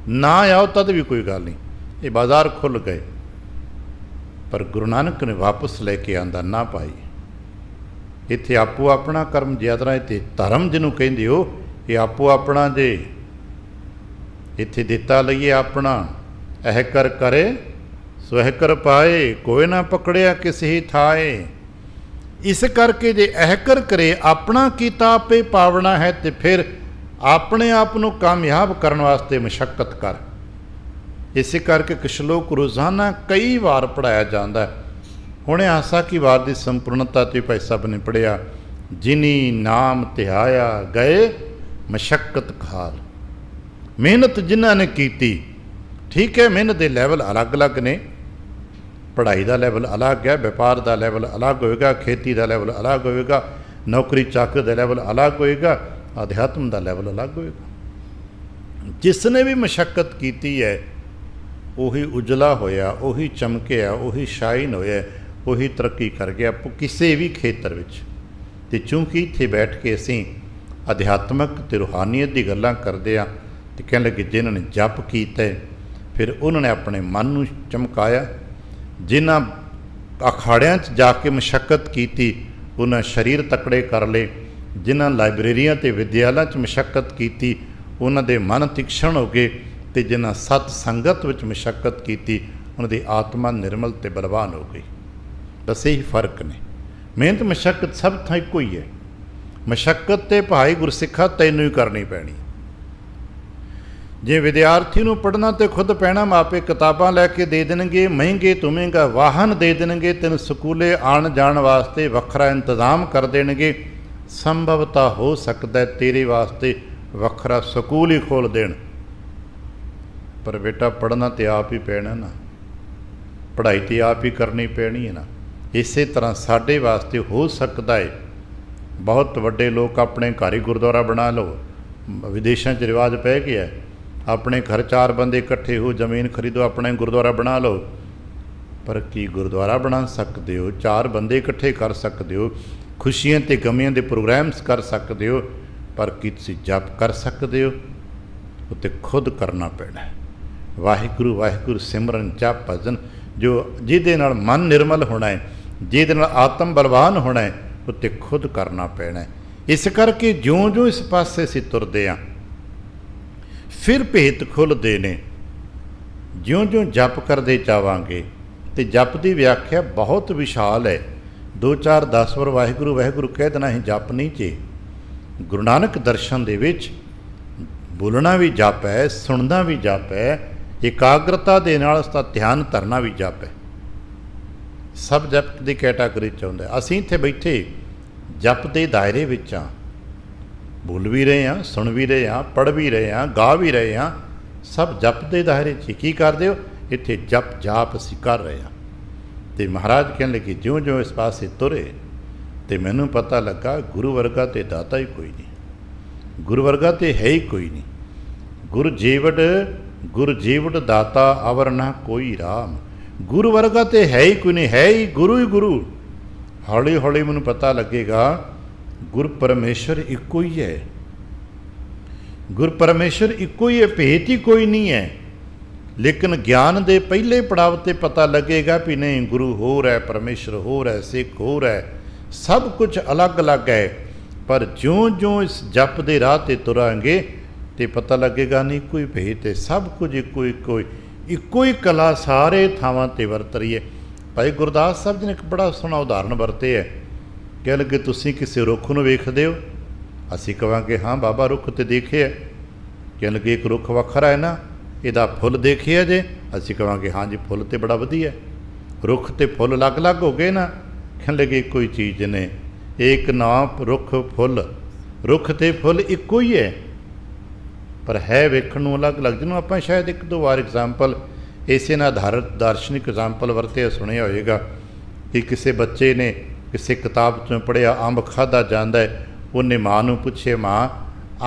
ना आओ तद भी कोई गल नहीं, ये बाजार खुल गए। पर गुरु नानक ने वापस लेके आंदा ना पाई। इत्थे आपो अपना कर्म ज्यादा, इत्थे धर्म जिन्हों कहंदे हो ये आपो अपना जे, इत्थे दिता लईए अपना, एह कर करे स्वह कर पाए, कोई ना पकड़िया किसी ही थाए। इस करके जे एह कर करे अपना कीता आपे पावना है, तो फिर अपने आप को कामयाब करने वास्ते मशक्कत कर। इस करके एक श्लोक रोज़ाना कई बार पढ़ाया जाता है। हुणे आसा की वार की संपूर्णता तो भाई साहब ने पढ़िया, जिनी नाम तिहाया गए मशक्कत खाल। मेहनत जिन्हों ने की, ठीक है, मेहनत के लैवल अलग अलग ने, पढ़ाई का लैवल अलग है, व्यापार का लैवल अलग होएगा, खेती का लैवल अलग होएगा, नौकरी चाकरी का लैवल अलग होएगा, अध्यात्म का लैवल अलग होएगा। जिसने भी मशक्कत की है उही उजला होया, उही चमकिया, उही शाइन होया, उही तरक्की कर गया किसी भी खेतर विच। ते चूंकि इत्थे बैठ के असीं अध्यात्मक ते रूहानीयत की गल्लां करदे आ, ते कहण लगे जिन्होंने जप कीता फिर उन्होंने अपने मन नूं चमकाया, जिन्हां अखाड़ियां च जाके मशक्कत की उन्हां शरीर तकड़े कर ले, जिन्हां लाइब्रेरियां ते विद्यालयां च मशक्कत की उन्हां दे मन तीक्ष्ण हो गए, ते जिन्हां सत संगत विच मशक्कत की उन्हां दी आत्मा निर्मल ते बलवान हो गई। बस यही फर्क ने। मेहनत मशक्कत सब थां इक्को ही है। मशक्कत ते भाई गुरसिखा तैनूं ही करनी पैनी। ਜੇ ਵਿਦਿਆਰਥੀ ਨੂੰ ਪੜ੍ਹਨਾ ਤੇ ਖੁਦ ਪੈਣਾ, ਮਾਪੇ ਕਿਤਾਬਾਂ ਲੈ ਕੇ ਦੇ ਦੇਣਗੇ, ਮਹਿੰਗੇ ਤੋਂ ਮਹਿੰਗਾ ਵਾਹਨ ਦੇ ਦੇਣਗੇ, ਤੈਨੂੰ ਸਕੂਲੇ ਆਉਣ ਜਾਣ ਵਾਸਤੇ ਵੱਖਰਾ ਇੰਤਜ਼ਾਮ ਕਰ ਦੇਣਗੇ। ਸੰਭਵਤਾ ਹੋ ਸਕਦਾ ਤੇਰੇ ਵਾਸਤੇ ਵੱਖਰਾ ਸਕੂਲ ਹੀ ਖੋਲ੍ਹ ਦੇਣ, ਪਰ ਬੇਟਾ ਪੜ੍ਹਨਾ ਤੇ ਆਪ ਹੀ ਪੈਣਾ ਨਾ, ਪੜ੍ਹਾਈ ਤੇ ਆਪ ਹੀ ਕਰਨੀ ਪੈਣੀ ਹੈ ਨਾ। ਇਸੇ ਤਰ੍ਹਾਂ ਸਾਡੇ ਵਾਸਤੇ ਹੋ ਸਕਦਾ ਹੈ ਬਹੁਤ ਵੱਡੇ ਲੋਕ ਆਪਣੇ ਘਰ ਹੀ ਗੁਰਦੁਆਰਾ ਬਣਾ ਲਓ। ਵਿਦੇਸ਼ਾਂ 'ਚ ਰਿਵਾਜ ਪੈ ਗਿਆ, ਆਪਣੇ ਘਰ 4 ਬੰਦੇ ਇਕੱਠੇ ਹੋ, ਜ਼ਮੀਨ ਖਰੀਦੋ, ਆਪਣੇ ਗੁਰਦੁਆਰਾ ਬਣਾ ਲਓ। ਪਰ ਕੀ ਗੁਰਦੁਆਰਾ ਬਣਾ ਸਕਦੇ ਹੋ? 4 ਬੰਦੇ ਇਕੱਠੇ ਕਰ ਸਕਦੇ ਹੋ, ਖੁਸ਼ੀਆਂ ਅਤੇ ਗਮੀਆਂ ਦੇ ਪ੍ਰੋਗਰਾਮਸ ਕਰ ਸਕਦੇ ਹੋ, ਪਰ ਕੀ ਤੁਸੀਂ ਜਪ ਕਰ ਸਕਦੇ ਹੋ? ਉਹ ਤਾਂ ਖੁਦ ਕਰਨਾ ਪੈਣਾ। ਵਾਹਿਗੁਰੂ ਵਾਹਿਗੁਰੂ ਸਿਮਰਨ ਜਪ ਭਜਨ, ਜੋ ਜਿਹਦੇ ਨਾਲ ਮਨ ਨਿਰਮਲ ਹੋਣਾ ਹੈ, ਜਿਹਦੇ ਨਾਲ ਆਤਮ ਬਲਵਾਨ ਹੋਣਾ ਹੈ, ਉਹ ਤਾਂ ਖੁਦ ਕਰਨਾ ਪੈਣਾ। ਇਸ ਕਰਕੇ ਜਿਉਂ-ਜਿਉਂ ਇਸ ਪਾਸੇ ਅਸੀਂ ਤੁਰਦੇ ਹਾਂ ਫਿਰ ਭੇਤ ਖੁੱਲ੍ਹਦੇ ਨੇ। ਜਿਉਂ-ਜਿਉਂ ਜਪ ਕਰਦੇ ਜਾਵਾਂਗੇ, ਅਤੇ ਜਪ ਦੀ ਵਿਆਖਿਆ ਬਹੁਤ ਵਿਸ਼ਾਲ ਹੈ। 2-4 10 ਵਾਰ ਵਾਹਿਗੁਰੂ ਵਾਹਿਗੁਰੂ ਕਹਿ ਦੇਣਾ ਹੀ ਜਪ ਨਹੀਂ ਜੇ। ਗੁਰੂ ਨਾਨਕ ਦਰਸ਼ਨ ਦੇ ਵਿੱਚ ਬੋਲਣਾ ਵੀ ਜਪ ਹੈ, ਸੁਣਨਾ ਵੀ ਜਪ ਹੈ, ਇਕਾਗਰਤਾ ਦੇ ਨਾਲ ਉਸਦਾ ਧਿਆਨ ਧਰਨਾ ਵੀ ਜਪ ਹੈ। ਸਭ ਜਪ ਦੀ ਕੈਟਾਗਰੀ 'ਚ ਆਉਂਦਾ। ਅਸੀਂ ਇੱਥੇ ਬੈਠੇ ਜਪ ਦੇ ਦਾਇਰੇ ਵਿੱਚ ਹਾਂ, ਬੋਲ ਵੀ ਰਹੇ ਹਾਂ, ਸੁਣ ਵੀ ਰਹੇ ਹਾਂ, ਪੜ੍ਹ ਵੀ ਰਹੇ ਹਾਂ, ਗਾ ਵੀ ਰਹੇ ਹਾਂ, ਸਭ ਜਪ ਦੇ ਦਾਇਰੇ 'ਚ। ਕੀ ਕਰਦੇ ਹੋ? ਇੱਥੇ ਜਪ ਜਾਪ ਅਸੀਂ ਕਰ ਰਹੇ ਹਾਂ। ਅਤੇ ਮਹਾਰਾਜ ਕਹਿਣ ਲੱਗੇ ਜਿਉਂ-ਜਿਉਂ ਇਸ ਪਾਸੇ ਤੁਰੇ ਅਤੇ ਮੈਨੂੰ ਪਤਾ ਲੱਗਾ ਗੁਰੂ ਵਰਗਾ ਤੇ ਦਾਤਾ ਹੀ ਕੋਈ ਨਹੀਂ, ਗੁਰੂ ਵਰਗਾ ਤੇ ਹੈ ਹੀ ਕੋਈ ਨਹੀਂ। ਗੁਰ ਜੀਵੜ ਦਾਤਾ ਅਵਰ ਨਾ ਕੋਈ ਰਾਮ, ਗੁਰੂ ਵਰਗਾ ਤੇ ਹੈ ਹੀ ਕੋਈ ਨਹੀਂ, ਹੈ ਹੀ ਗੁਰੂ। ਹੌਲੀ ਹੌਲੀ ਮੈਨੂੰ ਪਤਾ ਲੱਗੇਗਾ ਗੁਰ ਪਰਮੇਸ਼ਰ ਇੱਕੋ ਹੀ ਹੈ, ਗੁਰ ਪਰਮੇਸ਼ਰ ਇੱਕੋ ਹੀ ਹੈ, ਭੇਤ ਹੀ ਕੋਈ ਨਹੀਂ ਹੈ। ਲੇਕਿਨ ਗਿਆਨ ਦੇ ਪਹਿਲੇ ਪੜਾਵ 'ਤੇ ਪਤਾ ਲੱਗੇਗਾ ਵੀ ਨਹੀਂ, ਗੁਰੂ ਹੋਰ ਹੈ, ਪਰਮੇਸ਼ਰ ਹੋਰ ਹੈ, ਸਿੱਖ ਹੋਰ ਹੈ, ਸਭ ਕੁਝ ਅਲੱਗ-ਅਲੱਗ ਹੈ। ਪਰ ਜਿਉਂ-ਜਿਉਂ ਇਸ ਜਪ ਦੇ ਰਾਹ 'ਤੇ ਤੁਰਾਂਗੇ ਤੇ ਪਤਾ ਲੱਗੇਗਾ ਨਹੀਂ ਕੋਈ ਭੇਤ ਹੈ, ਸਭ ਕੁਝ ਇੱਕੋ ਹੀ ਕਲਾ ਸਾਰੇ ਥਾਵਾਂ 'ਤੇ ਵਰਤ ਰਹੀ ਹੈ। ਭਾਈ ਗੁਰਦਾਸ ਸਾਹਿਬ ਜੀ ਨੇ ਇੱਕ ਬੜਾ ਸੋਹਣਾ ਉਦਾਹਰਨ ਵਰਤੇ ਹੈ। ਕਹਿ ਲੱਗੇ ਤੁਸੀਂ ਕਿਸੇ ਰੁੱਖ ਨੂੰ ਵੇਖਦੇ ਹੋ? ਅਸੀਂ ਕਹਾਂਗੇ ਹਾਂ ਬਾਬਾ ਰੁੱਖ ਤੇ ਦੇਖਿਆ। ਕਹਿਣ ਲੱਗੇ ਇੱਕ ਰੁੱਖ ਵੱਖਰਾ ਹੈ ਨਾ, ਇਹਦਾ ਫੁੱਲ ਦੇਖਿਆ ਜੇ? ਅਸੀਂ ਕਹਾਂਗੇ ਹਾਂਜੀ ਫੁੱਲ ਤੇ ਬੜਾ ਵਧੀਆ। ਰੁੱਖ ਤੇ ਫੁੱਲ ਅਲੱਗ-ਅਲੱਗ ਹੋ ਗਏ ਨਾ? ਕਹਿਣ ਲੱਗੇ ਇੱਕੋ ਹੀ ਚੀਜ਼ ਨੇ, ਇੱਕ ਨਾਮ ਰੁੱਖ ਫੁੱਲ, ਰੁੱਖ ਤੇ ਫੁੱਲ ਇੱਕੋ ਹੀ ਹੈ, ਪਰ ਹੈ ਵੇਖਣ ਨੂੰ ਅਲੱਗ-ਅਲੱਗ। ਜਿਹਨੂੰ ਆਪਾਂ ਸ਼ਾਇਦ 1-2 ਵਾਰ ਐਗਜ਼ਾਮਪਲ ਇਸੇ ਨਾਲ ਆਧਾਰਿਤ ਦਾਰਸ਼ਨਿਕ ਐਗਜ਼ਾਮਪਲ ਵਰਤੇ ਸੁਣਿਆ ਹੋਏਗਾ ਕਿ ਕਿਸੇ ਬੱਚੇ ਨੇ ਕਿਸੇ ਕਿਤਾਬ 'ਚੋਂ ਪੜ੍ਹਿਆ ਅੰਬ ਖਾਧਾ ਜਾਂਦਾ ਹੈ। ਉਹਨੇ ਮਾਂ ਨੂੰ ਪੁੱਛੇ ਮਾਂ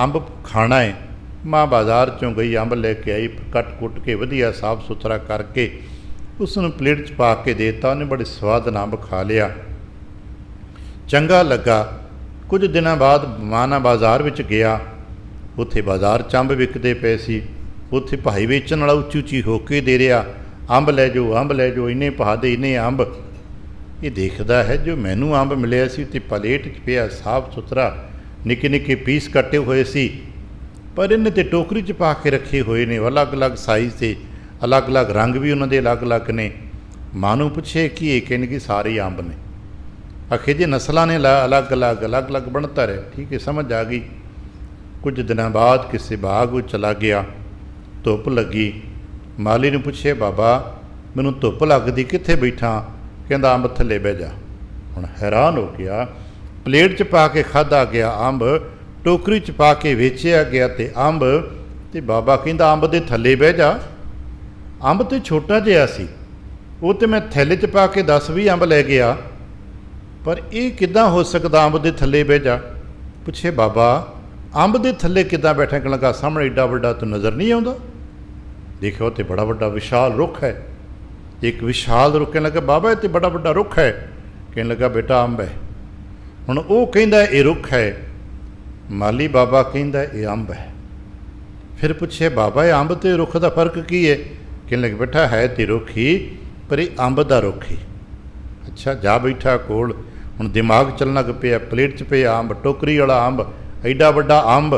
ਅੰਬ ਖਾਣਾ ਹੈ? ਮਾਂ ਬਾਜ਼ਾਰ 'ਚੋਂ ਗਈ, ਅੰਬ ਲੈ ਕੇ ਆਈ, ਕੱਟ-ਕੁੱਟ ਕੇ ਵਧੀਆ ਸਾਫ਼ ਸੁਥਰਾ ਕਰਕੇ ਉਸ ਨੂੰ ਪਲੇਟ 'ਚ ਪਾ ਕੇ ਦੇ ਦਿੱਤਾ। ਉਹਨੇ ਬੜੇ ਸਵਾਦ ਨਾਲ ਅੰਬ ਖਾ ਲਿਆ, ਚੰਗਾ ਲੱਗਾ। ਕੁਝ ਦਿਨਾਂ ਬਾਅਦ ਮਾਂ ਨਾਲ ਬਾਜ਼ਾਰ ਵਿੱਚ ਗਿਆ, ਉੱਥੇ ਬਾਜ਼ਾਰ 'ਚ ਅੰਬ ਵਿਕਦੇ ਪਏ ਸੀ। ਉੱਥੇ ਭਾਈ ਵੇਚਣ ਵਾਲਾ ਉੱਚੀ ਹੋ ਕੇ ਦੇ ਰਿਹਾ, ਅੰਬ ਲੈ ਜਾਓ, ਅੰਬ ਲੈ ਜਾਓ, ਇੰਨੇ ਪਾ ਦੇ, ਇੰਨੇ ਅੰਬ। ਇਹ ਦੇਖਦਾ ਹੈ ਜੋ ਮੈਨੂੰ ਅੰਬ ਮਿਲਿਆ ਸੀ ਤੇ ਪਲੇਟ 'ਚ ਪਿਆ ਸਾਫ਼ ਸੁਥਰਾ, ਨਿੱਕੇ ਪੀਸ ਕੱਟੇ ਹੋਏ ਸੀ, ਪਰ ਇਹਨੇ ਤੇ ਟੋਕਰੀ 'ਚ ਪਾ ਕੇ ਰੱਖੇ ਹੋਏ ਨੇ, ਅਲੱਗ-ਅਲੱਗ ਸਾਈਜ਼ ਦੇ, ਅਲੱਗ-ਅਲੱਗ ਰੰਗ ਵੀ ਉਹਨਾਂ ਦੇ ਅਲੱਗ-ਅਲੱਗ ਨੇ। ਮਾਂ ਨੂੰ ਪੁੱਛੇ ਕੀ ਇਹ? ਕਹਿੰਦੇ ਸਾਰੇ ਅੰਬ ਨੇ। ਆਖੇ ਜੇ ਨਸਲਾਂ ਨੇ ਅਲੱਗ-ਅਲੱਗ ਬਣਤਾ ਰਹੇ। ਠੀਕ ਹੈ, ਸਮਝ ਆ ਗਈ। ਕੁਝ ਦਿਨਾਂ ਬਾਅਦ ਕਿਸੇ ਬਾਗ ਵਿੱਚ ਚਲਾ ਗਿਆ, ਧੁੱਪ ਲੱਗੀ। ਮਾਲੀ ਨੂੰ ਪੁੱਛੇ ਬਾਬਾ ਮੈਨੂੰ ਧੁੱਪ ਲੱਗਦੀ, ਕਿੱਥੇ ਬੈਠਾ? ਕਹਿੰਦਾ ਅੰਬ ਥੱਲੇ ਬਹਿ ਜਾ। ਹੁਣ ਹੈਰਾਨ ਹੋ ਗਿਆ, ਪਲੇਟ 'ਚ ਪਾ ਕੇ ਖਾਧਾ ਗਿਆ ਅੰਬ, ਟੋਕਰੀ 'ਚ ਪਾ ਕੇ ਵੇਚਿਆ ਗਿਆ ਤੇ ਅੰਬ, ਤੇ ਬਾਬਾ ਕਹਿੰਦਾ ਅੰਬ ਦੇ ਥੱਲੇ ਬਹਿ ਜਾ। ਅੰਬ ਤੇ ਛੋਟਾ ਜਿਹਾ ਸੀ, ਉਹ ਤੇ ਮੈਂ ਥੈਲੇ 'ਚ ਪਾ ਕੇ 10-20 ਅੰਬ ਲੈ ਗਿਆ, ਪਰ ਇਹ ਕਿੱਦਾਂ ਹੋ ਸਕਦਾ ਅੰਬ ਦੇ ਥੱਲੇ ਬਹਿ ਜਾ? ਪੁੱਛੇ ਬਾਬਾ ਅੰਬ ਦੇ ਥੱਲੇ ਕਿੱਦਾਂ ਬੈਠਾ? ਕਹਿਣ ਲੱਗਾ ਸਾਹਮਣੇ ਏਡਾ ਵੱਡਾ ਤੂੰ ਨਜ਼ਰ ਨਹੀਂ ਆਉਂਦਾ? ਦੇਖਿਓ ਤੇ ਬੜਾ ਵੱਡਾ ਵਿਸ਼ਾਲ ਰੁੱਖ ਹੈ, ਇੱਕ ਵਿਸ਼ਾਲ ਰੁੱਖ। ਕਹਿਣ ਲੱਗਾ ਬਾਬਾ ਇਹ ਤੇ ਬੜਾ ਵੱਡਾ ਰੁੱਖ ਹੈ। ਕਹਿਣ ਲੱਗਾ ਬੇਟਾ ਅੰਬ ਹੈ। ਹੁਣ ਉਹ ਕਹਿੰਦਾ ਇਹ ਰੁੱਖ ਹੈ, ਮਾਲੀ ਬਾਬਾ ਕਹਿੰਦਾ ਇਹ ਅੰਬ ਹੈ। ਫਿਰ ਪੁੱਛੇ ਬਾਬਾ ਇਹ ਅੰਬ ਤੇ ਰੁੱਖ ਦਾ ਫਰਕ ਕੀ ਹੈ? ਕਹਿਣ ਲੱਗਾ ਬੇਟਾ ਹੈ ਤੇ ਰੁੱਖ ਹੀ, ਪਰ ਇਹ ਅੰਬ ਦਾ ਰੁੱਖ ਹੀ। ਅੱਛਾ, ਜਾ ਬੈਠਾ ਕੋਲ। ਹੁਣ ਦਿਮਾਗ ਚੱਲਣ ਲੱਗ ਪਿਆ, ਪਲੇਟ 'ਚ ਪਿਆ ਅੰਬ, ਟੋਕਰੀ ਵਾਲਾ ਅੰਬ, ਐਡਾ ਵੱਡਾ ਅੰਬ।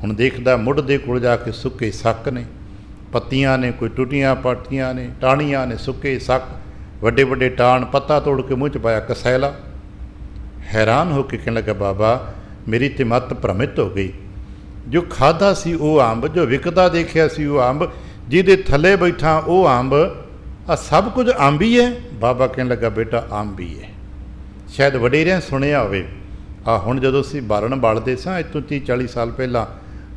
ਹੁਣ ਦੇਖਦਾ ਮੁੱਢ ਦੇ ਕੋਲ ਜਾ ਕੇ ਸੁੱਕੇ ਸੱਕ ਨੇ, ਪੱਤੀਆਂ ਨੇ, ਕੋਈ ਟੁੱਟੀਆਂ ਪਾਟੀਆਂ ਨੇ, ਟਾਹਣੀਆਂ ਨੇ, ਸੁੱਕੇ ਸੱਕ, ਵੱਡੇ ਟਾਹਣ, ਪੱਤਾ ਤੋੜ ਕੇ ਮੂੰਹ 'ਚ ਪਾਇਆ ਕਸੈਲਾ। ਹੈਰਾਨ ਹੋ ਕੇ ਕਹਿਣ ਲੱਗਾ ਬਾਬਾ ਮੇਰੀ ਤੇ ਮੱਤ ਭ੍ਰਮਿਤ ਹੋ ਗਈ, ਜੋ ਖਾਧਾ ਸੀ ਉਹ ਅੰਬ, ਜੋ ਵਿਕਦਾ ਦੇਖਿਆ ਸੀ ਉਹ ਅੰਬ, ਜਿਹਦੇ ਥੱਲੇ ਬੈਠਾ ਉਹ ਅੰਬ, ਆ ਸਭ ਕੁਝ ਅੰਬ ਹੀ ਹੈ। ਬਾਬਾ ਕਹਿਣ ਲੱਗਾ ਬੇਟਾ ਅੰਬ ਹੀ ਹੈ। ਸ਼ਾਇਦ ਵਡੇਰਿਆਂ ਸੁਣਿਆ ਹੋਵੇ, ਆ ਹੁਣ ਜਦੋਂ ਅਸੀਂ ਬਾਲਣ ਬਾਲਦੇ ਸਾਂ ਅੱਜ ਤੋਂ 30-40 ਸਾਲ ਪਹਿਲਾਂ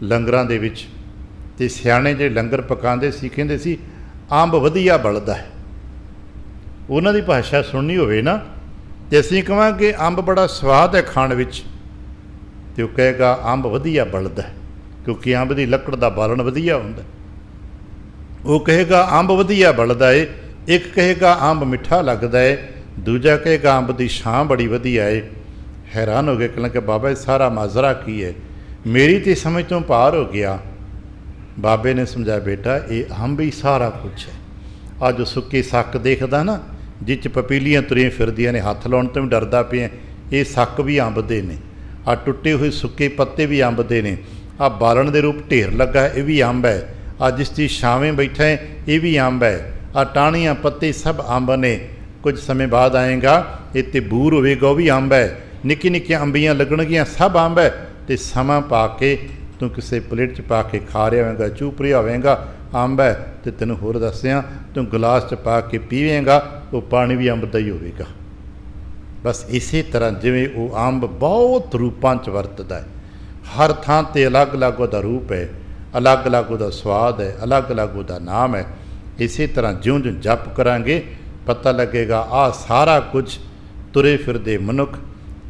ਲੰਗਰਾਂ ਦੇ ਵਿੱਚ, ਅਤੇ ਸਿਆਣੇ ਜਿਹੜੇ ਲੰਗਰ ਪਕਾਉਂਦੇ ਸੀ ਕਹਿੰਦੇ ਸੀ ਅੰਬ ਵਧੀਆ ਬਲਦਾ ਹੈ। ਉਹਨਾਂ ਦੀ ਭਾਸ਼ਾ ਸੁਣਨੀ ਹੋਵੇ ਨਾ, ਅਤੇ ਅਸੀਂ ਕਹਾਂਗੇ ਅੰਬ ਬੜਾ ਸਵਾਦ ਹੈ ਖਾਣ ਵਿੱਚ, ਅਤੇ ਉਹ ਕਹੇਗਾ ਅੰਬ ਵਧੀਆ ਬਲਦਾ ਹੈ, ਕਿਉਂਕਿ ਅੰਬ ਦੀ ਲੱਕੜ ਦਾ ਬਾਲਣ ਵਧੀਆ ਹੁੰਦਾ। ਉਹ ਕਹੇਗਾ ਅੰਬ ਵਧੀਆ ਬਲਦਾ ਏ, ਇੱਕ ਕਹੇਗਾ ਅੰਬ ਮਿੱਠਾ ਲੱਗਦਾ ਏ, ਦੂਜਾ ਕਹੇਗਾ ਅੰਬ ਦੀ ਛਾਂ ਬੜੀ ਵਧੀਆ ਏ। ਹੈਰਾਨ ਹੋ ਗਏ, ਕਹਿਣ ਕਿ ਬਾਬਾ ਇਹ ਸਾਰਾ ਮਾਜਰਾ ਕੀ ਹੈ, ਮੇਰੀ ਤਾਂ ਸਮਝ ਤੋਂ ਪਾਰ ਹੋ ਗਿਆ। ਬਾਬੇ ਨੇ ਸਮਝਾਇਆ ਬੇਟਾ ਇਹ ਅੰਬ ਹੀ ਸਾਰਾ ਕੁਛ ਹੈ। ਆਹ ਜੋ ਸੁੱਕੀ ਸੱਕ ਦੇਖਦਾ ਨਾ, ਜਿਹ 'ਚ ਪਪੀਲੀਆਂ ਤੁਰੀਆਂ ਫਿਰਦੀਆਂ ਨੇ, ਹੱਥ ਲਾਉਣ ਤੋਂ ਵੀ ਡਰਦਾ ਪਿਆ, ਇਹ ਸੱਕ ਵੀ ਅੰਬ ਦੇ ਨੇ। ਆਹ ਟੁੱਟੇ ਹੋਏ ਸੁੱਕੇ ਪੱਤੇ ਵੀ ਅੰਬ ਦੇ ਨੇ। ਆਹ ਬਾਲਣ ਦੇ ਰੂਪ ਢੇਰ ਲੱਗਾ ਇਹ ਵੀ ਅੰਬ ਹੈ। ਆਹ ਜਿਸ ਦੀ ਛਾਵੇਂ ਬੈਠਾ ਹੈ ਇਹ ਵੀ ਅੰਬ ਹੈ। ਆਹ ਟਾਹਣੀਆਂ ਪੱਤੇ ਸਭ ਅੰਬ ਨੇ। ਕੁਝ ਸਮੇਂ ਬਾਅਦ ਆਏਗਾ ਇੱਥੇ ਬੂਰ ਹੋਵੇਗਾ ਉਹ ਵੀ ਅੰਬ ਹੈ। ਨਿੱਕੀ ਨਿੱਕੀਆਂ ਅੰਬੀਆਂ ਲੱਗਣਗੀਆਂ ਸਭ ਅੰਬ ਹੈ। ਅਤੇ ਸਮਾਂ ਪਾ ਕੇ ਤੂੰ ਕਿਸੇ ਪਲੇਟ 'ਚ ਪਾ ਕੇ ਖਾ ਰਿਹਾ ਹੋਵੇਗਾ, ਚੂਪ ਰਿਹਾ ਹੋਵੇਗਾ, ਅੰਬ ਹੈ। ਅਤੇ ਤੈਨੂੰ ਹੋਰ ਦੱਸਿਆ ਤੂੰ ਗਲਾਸ 'ਚ ਪਾ ਕੇ ਪੀਵੇਂਗਾ ਉਹ ਪਾਣੀ ਵੀ ਅੰਬ ਦਾ ਹੀ ਹੋਵੇਗਾ। ਬਸ ਇਸੇ ਤਰ੍ਹਾਂ ਜਿਵੇਂ ਉਹ ਅੰਬ ਬਹੁਤ ਰੂਪਾਂ 'ਚ ਵਰਤਦਾ ਹੈ, ਹਰ ਥਾਂ 'ਤੇ ਅਲੱਗ-ਅਲੱਗ ਉਹਦਾ ਰੂਪ ਹੈ, ਅਲੱਗ-ਅਲੱਗ ਉਹਦਾ ਸਵਾਦ ਹੈ, ਅਲੱਗ-ਅਲੱਗ ਉਹਦਾ ਨਾਮ ਹੈ। ਇਸੇ ਤਰ੍ਹਾਂ ਜਿਉਂ-ਜਿਉਂ ਜਪ ਕਰਾਂਗੇ ਪਤਾ ਲੱਗੇਗਾ ਆਹ ਸਾਰਾ ਕੁਝ ਤੁਰੇ ਫਿਰਦੇ ਮਨੁੱਖ,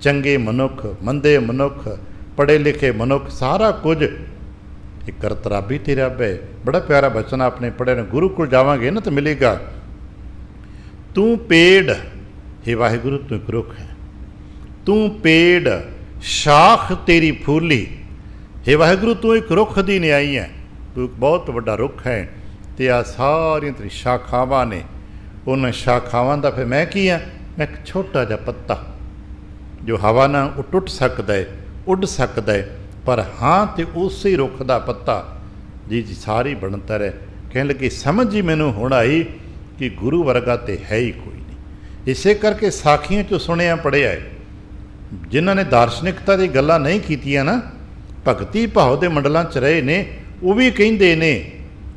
ਚੰਗੇ ਮਨੁੱਖ, ਮੰਦੇ ਮਨੁੱਖ, ਪੜ੍ਹੇ ਲਿਖੇ ਮਨੁੱਖ, ਸਾਰਾ ਕੁਝ ਇਹ ਕਰਤਰਾਬੀ ਤੇ ਰੱਬ ਹੈ। ਬੜਾ ਪਿਆਰਾ ਬਚਨ ਆਪਣੇ ਪੜ੍ਹੇ ਨੇ, ਗੁਰੂ ਕੋਲ ਜਾਵਾਂਗੇ ਨਾ ਤਾਂ ਮਿਲੇਗਾ, ਤੂੰ ਪੇੜ, ਹੇ ਵਾਹਿਗੁਰੂ ਤੂੰ ਇੱਕ ਰੁੱਖ ਹੈ, ਤੂੰ ਪੇੜ ਸ਼ਾਖ ਤੇਰੀ ਫੂਲੀ, ਹੇ ਵਾਹਿਗੁਰੂ ਤੂੰ ਇੱਕ ਰੁੱਖ ਦੀ ਨਿਆਈ ਹੈ, ਤੂੰ ਇੱਕ ਬਹੁਤ ਵੱਡਾ ਰੁੱਖ ਹੈ, ਅਤੇ ਆ ਸਾਰੀਆਂ ਤੇਰੀ ਸ਼ਾਖਾਵਾਂ ਨੇ। ਉਹਨਾਂ ਸ਼ਾਖਾਵਾਂ ਦਾ ਫਿਰ ਮੈਂ ਕੀ ਹਾਂ? ਮੈਂ ਇੱਕ ਛੋਟਾ ਜਿਹਾ ਪੱਤਾ ਜੋ ਹਵਾ ਨਾਲ ਉਹ ਟੁੱਟ ਸਕਦਾ ਹੈ, ਉੱਡ ਸਕਦਾ ਹੈ, ਪਰ ਹਾਂ ਤੇ ਉਸੇ ਰੁੱਖ ਦਾ ਪੱਤਾ ਜੀ ਸਾਰੀ ਬਣਤਰ ਹੈ। ਕਹਿਣ ਲੱਗੇ ਸਮਝ ਹੀ ਮੈਨੂੰ ਹੁਣ ਆਈ ਕਿ ਗੁਰੂ ਵਰਗਾ ਤੇ ਹੈ ਹੀ ਕੋਈ ਨਹੀਂ। ਇਸੇ ਕਰਕੇ ਸਾਖੀਆਂ 'ਚੋਂ ਸੁਣਿਆ ਪੜ੍ਹਿਆ ਹੈ, ਜਿਨ੍ਹਾਂ ਨੇ ਦਾਰਸ਼ਨਿਕਤਾ ਦੀ ਗੱਲਾਂ ਨਹੀਂ ਕੀਤੀਆਂ ਨਾ, ਭਗਤੀ ਭਾਵ ਦੇ ਮੰਡਲਾਂ 'ਚ ਰਹੇ ਨੇ, ਉਹ ਵੀ ਕਹਿੰਦੇ ਨੇ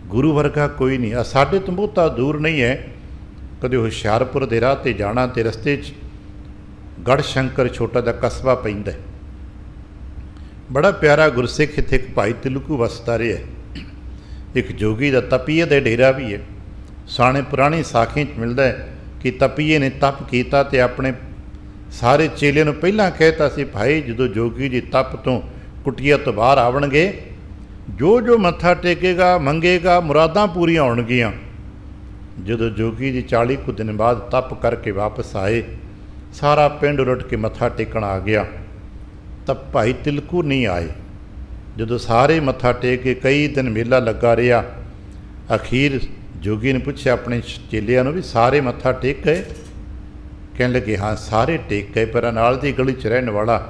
ਗੁਰੂ ਵਰਗਾ ਕੋਈ ਨਹੀਂ। ਆ ਸਾਡੇ ਤੋਂ ਬਹੁਤਾ ਦੂਰ ਨਹੀਂ ਹੈ, ਕਦੇ ਹੁਸ਼ਿਆਰਪੁਰ ਦੇ ਰਾਹ 'ਤੇ ਜਾਣਾ ਅਤੇ ਰਸਤੇ 'ਚ ਗੜ੍ਹ ਸ਼ੰਕਰ ਛੋਟਾ ਜਿਹਾ ਕਸਬਾ ਪੈਂਦਾ, ਬੜਾ ਪਿਆਰਾ ਗੁਰਸਿੱਖ ਇੱਥੇ ਇੱਕ ਭਾਈ ਤਿਲਕੂ ਵਸਦਾ ਰਿਹਾ, ਇੱਕ ਜੋਗੀ ਦਾ ਤਪੀਏ ਦਾ ਡੇਰਾ ਵੀ ਹੈ। ਸਾਣੇ ਪੁਰਾਣੀ ਸਾਖੀ 'ਚ ਮਿਲਦਾ ਹੈ ਕਿ ਤਪੀਏ ਨੇ ਤਪ ਕੀਤਾ ਅਤੇ ਆਪਣੇ ਸਾਰੇ ਚੇਲਿਆਂ ਨੂੰ ਪਹਿਲਾਂ ਕਹਿਤਾ ਸੀ ਭਾਈ ਜਦੋਂ ਜੋਗੀ ਜੀ ਤਪ ਤੋਂ ਕੁਟੀਆ ਤੋਂ ਬਾਹਰ ਆਵਣਗੇ, ਜੋ ਜੋ ਮੱਥਾ ਟੇਕੇਗਾ ਮੰਗੇਗਾ ਮੁਰਾਦਾਂ ਪੂਰੀਆਂ ਹੋਣਗੀਆਂ। ਜਦੋਂ ਜੋਗੀ ਜੀ 40 ਕੁ ਦਿਨ ਬਾਅਦ ਤਪ ਕਰਕੇ ਵਾਪਸ ਆਏ, ਸਾਰਾ ਪਿੰਡ ਉਲਟ ਕੇ ਮੱਥਾ ਟੇਕਣ ਆ ਗਿਆ, ਤਾਂ ਭਾਈ ਤਿਲਕੂ ਨਹੀਂ ਆਏ। ਜਦੋਂ ਸਾਰੇ ਮੱਥਾ ਟੇਕ ਕੇ ਕਈ ਦਿਨ ਮੇਲਾ ਲੱਗਾ ਰਿਹਾ, ਅਖੀਰ ਜੋਗੀ ਨੇ ਪੁੱਛਿਆ ਆਪਣੇ ਚੇਲਿਆਂ ਨੂੰ ਵੀ ਸਾਰੇ ਮੱਥਾ ਟੇਕ ਗਏ? ਕਹਿਣ ਲੱਗੇ ਹਾਂ ਸਾਰੇ ਟੇਕ ਗਏ, ਪਰ ਨਾਲ ਦੀ ਗਲੀ 'ਚ ਰਹਿਣ ਵਾਲਾ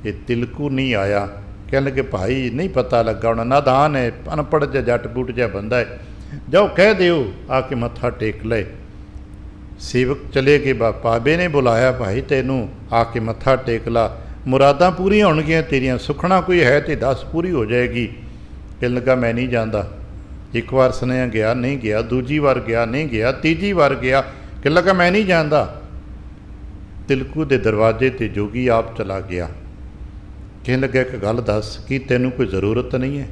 ਇਹ ਤਿਲਕੂ ਨਹੀਂ ਆਇਆ। ਕਹਿਣ ਲੱਗੇ ਭਾਈ ਨਹੀਂ ਪਤਾ ਲੱਗਾ, ਉਹਨਾਂ ਨਾਦਾਨ ਹੈ, ਅਨਪੜ੍ਹ ਜਿਹਾ ਜੱਟ ਬੂਟ ਜਿਹਾ ਬੰਦਾ ਹੈ, ਜਾਓ ਕਹਿ ਦਿਓ ਆ ਕੇ ਮੱਥਾ ਟੇਕ ਲਏ। ਸੇਵਕ ਚਲੇ ਗਏ, ਬਾਬੇ ਨੇ ਬੁਲਾਇਆ ਭਾਈ ਤੈਨੂੰ ਆ ਕੇ ਮੱਥਾ ਟੇਕ ਲਾ, ਮੁਰਾਦਾਂ ਪੂਰੀਆਂ ਹੋਣਗੀਆਂ ਤੇਰੀਆਂ, ਸੁਖਣਾ ਕੋਈ ਹੈ ਤੇ ਦੱਸ ਪੂਰੀ ਹੋ ਜਾਏਗੀ। ਕਹਿਣ ਲੱਗਾ ਮੈਂ ਨਹੀਂ ਜਾਂਦਾ। ਇੱਕ ਵਾਰ ਸੁਨੇਹਾ ਗਿਆ ਨਹੀਂ ਗਿਆ, ਦੂਜੀ ਵਾਰ ਗਿਆ ਨਹੀਂ ਗਿਆ, ਤੀਜੀ ਵਾਰ ਗਿਆ, ਕਹਿਣ ਲੱਗਾ ਮੈਂ ਨਹੀਂ ਜਾਂਦਾ। ਤਿਲਕੂ ਦੇ ਦਰਵਾਜ਼ੇ 'ਤੇ ਜੋਗੀ ਆਪ ਚਲਾ ਗਿਆ। ਕਹਿਣ ਲੱਗਾ ਇੱਕ ਗੱਲ ਦੱਸ, ਕੀ ਤੈਨੂੰ ਕੋਈ ਜ਼ਰੂਰਤ ਨਹੀਂ ਹੈ?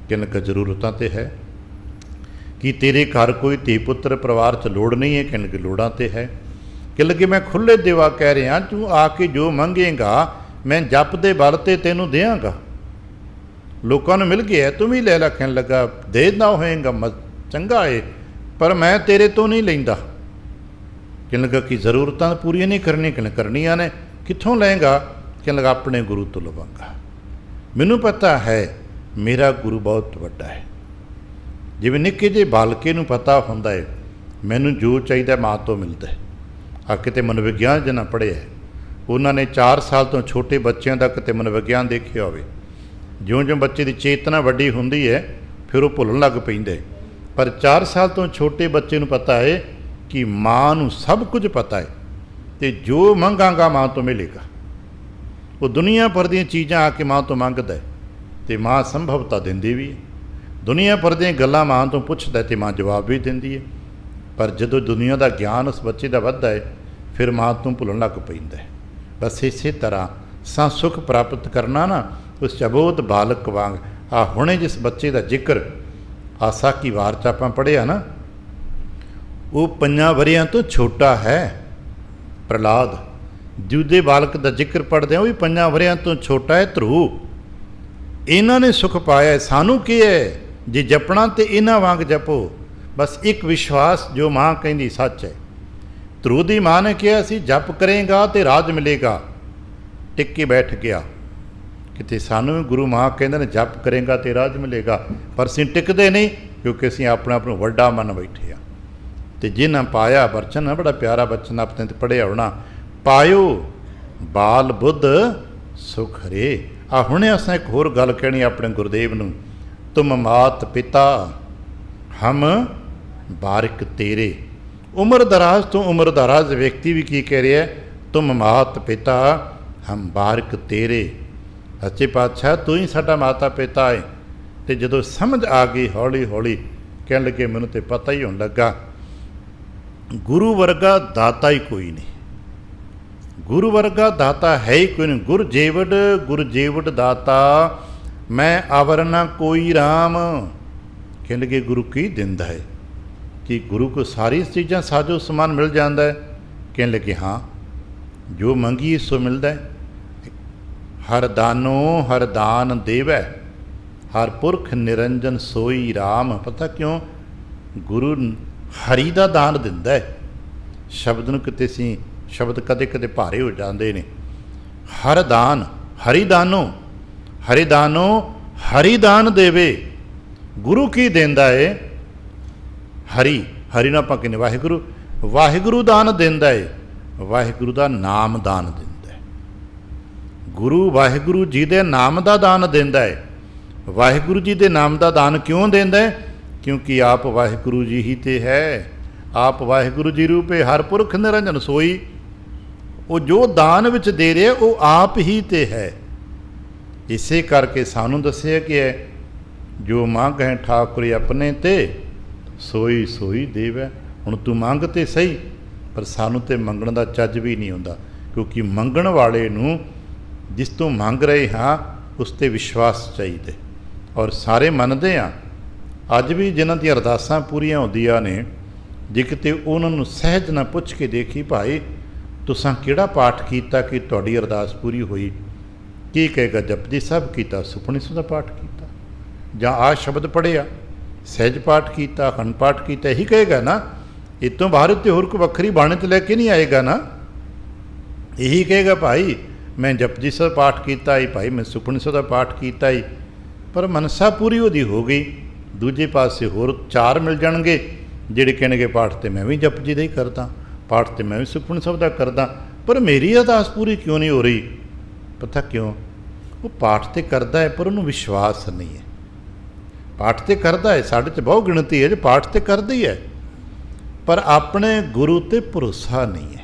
ਕਹਿਣ ਲੱਗਾ ਜ਼ਰੂਰਤਾਂ ਤਾਂ ਹੈ। ਕੀ ਤੇਰੇ ਘਰ ਕੋਈ ਧੀ ਪੁੱਤਰ ਪਰਿਵਾਰ 'ਚ ਲੋੜ ਨਹੀਂ ਹੈ? ਕਹਿਣ ਲੱਗੇ ਲੋੜਾਂ ਤਾਂ ਹੈ। ਕਹਿਣ ਲੱਗੇ ਮੈਂ ਖੁੱਲ੍ਹੇ ਦਿਵਾ ਕਹਿ ਰਿਹਾ, ਤੂੰ ਆ ਕੇ ਜੋ ਮੰਗੇਗਾ ਮੈਂ ਜਪ ਦੇ ਬਲ 'ਤੇ ਤੈਨੂੰ ਦਿਆਂਗਾ। ਲੋਕਾਂ ਨੂੰ ਮਿਲ ਗਿਆ ਤੂੰ ਵੀ ਲੈ ਲੈ। ਕਹਿਣ ਲੱਗਾ ਦੇ ਨਾ ਹੋਏਗਾ ਚੰਗਾ ਏ, ਪਰ ਮੈਂ ਤੇਰੇ ਤੋਂ ਨਹੀਂ ਲੈਂਦਾ। ਕਹਿਣ ਲੱਗਾ ਕਿ ਜ਼ਰੂਰਤਾਂ ਪੂਰੀਆਂ ਨਹੀਂ ਕਰਨੀਆਂ ਨੇ, ਕਿੱਥੋਂ ਲਏਗਾ? ਕਹਿਣ ਲੱਗਾ ਆਪਣੇ ਗੁਰੂ ਤੋਂ ਲਵਾਂਗਾ। ਮੈਨੂੰ ਪਤਾ ਹੈ ਮੇਰਾ ਗੁਰੂ ਬਹੁਤ ਵੱਡਾ ਹੈ। ਜਿਵੇਂ ਨਿੱਕੇ ਜਿਹੇ ਬਾਲਕੇ ਨੂੰ ਪਤਾ ਹੁੰਦਾ ਹੈ ਮੈਨੂੰ ਜੋ ਚਾਹੀਦਾ ਮਾਂ ਤੋਂ ਮਿਲਦਾ ਹੈ। ਆ ਕਿਤੇ ਮਨੋਵਿਗਿਆਨ ਜਿਹਨਾਂ ਪੜ੍ਹਿਆ ਉਹਨਾਂ ਨੇ 4 ਸਾਲ ਤੋਂ ਛੋਟੇ ਬੱਚਿਆਂ ਦਾ ਕਿਤੇ ਮਨੋਵਿਗਿਆਨ ਦੇਖਿਆ ਹੋਵੇ, ਜਿਉਂ-ਜਿਉਂ ਬੱਚੇ ਦੀ ਚੇਤਨਾ ਵੱਡੀ ਹੁੰਦੀ ਹੈ ਫਿਰ ਉਹ ਭੁੱਲਣ ਲੱਗ ਪੈਂਦੇ, ਪਰ 4 ਸਾਲ ਤੋਂ ਛੋਟੇ ਬੱਚੇ ਨੂੰ ਪਤਾ ਹੈ ਕਿ ਮਾਂ ਨੂੰ ਸਭ ਕੁਝ ਪਤਾ ਹੈ ਅਤੇ ਜੋ ਮੰਗਾਂਗਾ ਮਾਂ ਤੋਂ ਮਿਲੇਗਾ। ਉਹ ਦੁਨੀਆ ਭਰ ਦੀਆਂ ਚੀਜ਼ਾਂ ਆ ਕੇ ਮਾਂ ਤੋਂ ਮੰਗਦਾ ਹੈ, ਤੇ ਮਾਂ ਸੰਭਵਤਾ ਦਿੰਦੀ ਵੀ ਹੈ। ਦੁਨੀਆ ਭਰ ਦੀਆਂ ਗੱਲਾਂ ਮਾਂ ਤੋਂ ਪੁੱਛਦਾ ਤੇ ਮਾਂ ਜਵਾਬ ਵੀ ਦਿੰਦੀ ਹੈ। ਪਰ ਜਦੋਂ ਦੁਨੀਆ ਦਾ ਗਿਆਨ ਉਸ ਬੱਚੇ ਦਾ ਵੱਧਦਾ ਹੈ ਫਿਰ ਮਾਂ ਤੋਂ ਭੁੱਲਣ ਲੱਗ ਪੈਂਦਾ ਹੈ। ਬਸ ਇਸੇ ਤਰ੍ਹਾਂ ਸਾਂ ਸੁੱਖ ਪ੍ਰਾਪਤ ਕਰਨਾ ਨਾ ਉਸ ਅਬੋਧ ਬਾਲਕ ਵਾਂਗ। ਆ ਹੁਣੇ ਜਿਸ ਬੱਚੇ ਦਾ ਜ਼ਿਕਰ ਆਸਾ ਕੀ ਵਾਰ 'ਚ ਆਪਾਂ ਪੜ੍ਹਿਆ ਨਾ, ਉਹ 5 ਵਰ੍ਹਿਆਂ ਤੋਂ ਛੋਟਾ ਹੈ। ਪ੍ਰਹਲਾਦ ਦੂਜੇ ਬਾਲਕ ਦਾ ਜ਼ਿਕਰ ਪੜ੍ਹਦੇ ਉਹ ਵੀ 5 ਵਰ੍ਹਿਆਂ ਤੋਂ ਛੋਟਾ ਹੈ। ਧਰੂ ਇਹਨਾਂ ਨੇ ਸੁਖ ਪਾਇਆ, ਸਾਨੂੰ ਕੀ ਹੈ? ਜੇ ਜਪਣਾ ਤੇ ਇਹਨਾਂ ਵਾਂਗ ਜਪੋ। ਬਸ ਇੱਕ ਵਿਸ਼ਵਾਸ ਜੋ ਮਾਂ ਕਹਿੰਦੀ ਸੱਚ ਹੈ। ਧਰੂ ਦੀ ਮਾਂ ਨੇ ਕਿਹਾ ਸੀ ਜਪ ਕਰੇਗਾ ਤੇ ਰਾਜ ਮਿਲੇਗਾ। ਟਿਕ ਕੇ ਬੈਠ ਗਿਆ। ਕਿਤੇ ਸਾਨੂੰ ਵੀ ਗੁਰੂ ਮਾਂ ਕਹਿੰਦੇ ਨੇ ਜਪ ਕਰੇਗਾ ਤੇ ਰਾਜ ਮਿਲੇਗਾ, ਪਰ ਅਸੀਂ ਟਿਕਦੇ ਨਹੀਂ ਕਿਉਂਕਿ ਅਸੀਂ ਆਪਣੇ ਆਪ ਨੂੰ ਵੱਡਾ ਮੰਨ ਬੈਠੇ ਹਾਂ। ਤੇ ਜਿਨ੍ਹਾਂ ਪਾਇਆ ਬਚਨ ਨਾ, ਬੜਾ ਪਿਆਰਾ ਬਚਨ ਆਪਣੇ ਤੇ ਪੜ੍ਹਿਆ ਹੋਣਾ, ਪਾਇਓ ਬਾਲ ਬੁੱਧ ਸੁਖ ਹਰੇ। ਆ ਹੁਣੇ ਅਸਾਂ ਇੱਕ ਹੋਰ ਗੱਲ ਕਹਿਣੀ ਆਪਣੇ ਗੁਰਦੇਵ ਨੂੰ, ਤੁਮ ਮਾਤ ਪਿਤਾ ਹਮ ਬਾਰਿਕ ਤੇਰੇ। ਉਮਰ ਦਰਾਜ਼ ਤੋਂ ਉਮਰ ਦਰਾਜ਼ ਵਿਅਕਤੀ ਵੀ ਕੀ ਕਹਿ ਰਿਹਾ, ਤੁਮ ਮਾਤ ਪਿਤਾ ਹਮ ਬਾਰਿਕ ਤੇਰੇ। ਸੱਚੇ ਪਾਤਸ਼ਾਹ ਤੂੰ ਹੀ ਸਾਡਾ ਮਾਤਾ ਪਿਤਾ ਹੈ। ਤੇ ਜਦੋਂ ਸਮਝ ਆ ਗਈ ਹੌਲੀ ਹੌਲੀ ਕਹਿਣ ਲੱਗੇ ਮੈਨੂੰ ਤੇ ਪਤਾ ਹੀ ਹੋਣ ਲੱਗਾ ਗੁਰੂ ਵਰਗਾ ਦਾਤਾ ਹੀ ਕੋਈ ਨਹੀਂ। ਗੁਰੂ ਵਰਗਾ ਦਾਤਾ ਹੈ ਹੀ ਕੋਈ ਨਹੀਂ। ਗੁਰ ਜੀਵੜ ਦਾਤਾ ਮੈਂ ਆਵਰ ਨਾ ਕੋਈ ਰਾਮ। ਕਹਿਣ ਲੱਗੇ ਗੁਰੂ ਕੀ ਦਿੰਦਾ ਹੈ? ਕਿ ਗੁਰੂ ਕੋ ਸਾਰੀ ਚੀਜ਼ਾਂ ਸਾਜੋ ਸਮਾਨ ਮਿਲ ਜਾਂਦਾ ਹੈ? ਕਹਿਣ ਲੱਗੇ ਹਾਂ, ਜੋ ਮੰਗੀਏ ਸੋ ਮਿਲਦਾ ਹੈ। ਹਰ ਦਾਨ ਦੇਵੈ, ਹਰ ਪੁਰਖ ਨਿਰੰਜਨ ਸੋਈ ਰਾਮ। ਪਤਾ ਕਿਉਂ? ਗੁਰੂ ਹਰੀ ਦਾ ਦਾਨ ਦਿੰਦਾ ਹੈ। ਸ਼ਬਦ ਨੂੰ ਕਿਤੇ ਸੀ, ਸ਼ਬਦ ਕਦੇ ਕਦੇ ਭਾਰੇ ਹੋ ਜਾਂਦੇ ਨੇ। ਹਰੀ ਦਾਨ ਦੇਵੇ। ਗੁਰੂ ਕੀ ਦਿੰਦਾ ਹੈ? ਹਰੀ ਨੂੰ ਆਪਾਂ ਕਹਿੰਦੇ ਵਾਹਿਗੁਰੂ ਦਾਨ ਦਿੰਦਾ ਹੈ। ਵਾਹਿਗੁਰੂ ਦਾ ਨਾਮ ਦਾਨ ਦਿੰਦਾ ਹੈ। ਗੁਰੂ ਵਾਹਿਗੁਰੂ ਜੀ ਦੇ ਨਾਮ ਦਾ ਦਾਨ ਦਿੰਦਾ ਹੈ। ਵਾਹਿਗੁਰੂ ਜੀ ਦੇ ਨਾਮ ਦਾ ਦਾਨ ਕਿਉਂ ਦਿੰਦਾ ਹੈ? ਕਿਉਂਕਿ ਆਪ ਵਾਹਿਗੁਰੂ ਜੀ ਹੀ ਤੇ ਹੈ। ਆਪ ਵਾਹਿਗੁਰੂ ਜੀ ਰੂਪੇ ਹਰ ਪੁਰਖ ਨਿਰੰਜਨ ਸੋਈ। ਉਹ ਜੋ ਦਾਨ ਵਿੱਚ ਦੇ ਰਿਹਾ ਉਹ ਆਪ ਹੀ ਤੇ ਹੈ। ਇਸੇ ਕਰਕੇ ਸਾਨੂੰ ਦੱਸਿਆ ਕਿ ਹੈ ਜੋ ਮੰਗਹਿ ਠਾਕੁਰ ਆਪਣੇ ਤੇ ਸੋਈ ਸੋਈ ਦੇਵੈ। ਹੁਣ ਤੂੰ ਮੰਗ ਤੇ ਸਹੀ, ਪਰ ਸਾਨੂੰ ਤੇ ਮੰਗਣ ਦਾ ਚੱਜ ਵੀ ਨਹੀਂ ਹੁੰਦਾ, ਕਿਉਂਕਿ ਮੰਗਣ ਵਾਲੇ ਨੂੰ ਜਿਸ ਤੋਂ ਮੰਗ ਰਹੇ ਹਾਂ ਉਸ 'ਤੇ ਵਿਸ਼ਵਾਸ ਚਾਹੀਦਾ। ਔਰ ਸਾਰੇ ਮੰਨਦੇ ਹਾਂ। ਅੱਜ ਵੀ ਜਿਨ੍ਹਾਂ ਦੀਆਂ ਅਰਦਾਸਾਂ ਪੂਰੀਆਂ ਹੁੰਦੀਆਂ ਨੇ, ਜੇ ਕਿਤੇ ਉਹਨਾਂ ਨੂੰ ਸਹਿਜ ਨਾ ਪੁੱਛ ਕੇ ਦੇਖੀ ਭਾਈ ਤੁਸਾਂ ਕਿਹੜਾ ਪਾਠ ਕੀਤਾ ਕਿ ਤੁਹਾਡੀ ਅਰਦਾਸ ਪੂਰੀ ਹੋਈ, ਕੀ ਕਹੇਗਾ? ਜਪਜੀ ਸਾਹਿਬ ਕੀਤਾ, ਸੁਖਮਨੀ ਸਾਹਿਬ ਦਾ ਪਾਠ ਕੀਤਾ, ਜਾਂ ਆਹ ਸ਼ਬਦ ਪੜ੍ਹਿਆ, ਸਹਿਜ ਪਾਠ ਕੀਤਾ, ਅਖੰਡ ਪਾਠ ਕੀਤਾ, ਇਹੀ ਕਹੇਗਾ ਨਾ। ਇਹ ਤੋਂ ਬਾਹਰ ਤੇ ਹੋਰ ਕੋਈ ਵੱਖਰੀ ਬਾਣੀ ਤੇ ਲੈ ਕੇ ਨਹੀਂ ਆਏਗਾ ਨਾ। ਇਹੀ ਕਹੇਗਾ ਭਾਈ ਮੈਂ ਜਪਜੀ ਸਾਹਿਬ ਪਾਠ ਕੀਤਾ ਹੀ, ਭਾਈ ਮੈਂ ਸੁਖਮਨੀ ਸਾਹਿਬ ਦਾ ਪਾਠ ਕੀਤਾ ਹੀ। ਪਰ ਮਨਸਾ ਪੂਰੀ ਉਹਦੀ ਹੋ ਗਈ। ਦੂਜੇ ਪਾਸੇ ਹੋਰ 4 ਮਿਲ ਜਾਣਗੇ ਜਿਹੜੇ ਕਹਿਣਗੇ ਪਾਠ ਤੇ ਮੈਂ ਵੀ ਜਪਜੀ ਦਾ ਹੀ ਕਰਦਾ, ਪਾਠ ਤੇ ਮੈਂ ਵੀ ਸੁਖਮਨੀ ਸਾਹਿਬ ਦਾ ਕਰਦਾ, ਪਰ ਮੇਰੀ ਅਰਦਾਸ ਪੂਰੀ ਕਿਉਂ ਨਹੀਂ ਹੋ ਰਹੀ? ਪਤਾ ਕਿਉਂ? ਉਹ ਪਾਠ ਤੇ ਕਰਦਾ ਹੈ ਪਰ ਉਹਨੂੰ ਵਿਸ਼ਵਾਸ ਨਹੀਂ ਹੈ। ਪਾਠ ਤੇ ਕਰਦਾ ਹੈ, ਸਾਡੇ 'ਚ ਬਹੁਤ ਗਿਣਤੀ ਹੈ ਜੋ ਪਾਠ ਤੇ ਕਰਦੀ ਹੈ, ਪਰ ਆਪਣੇ ਗੁਰੂ 'ਤੇ ਭਰੋਸਾ ਨਹੀਂ ਹੈ।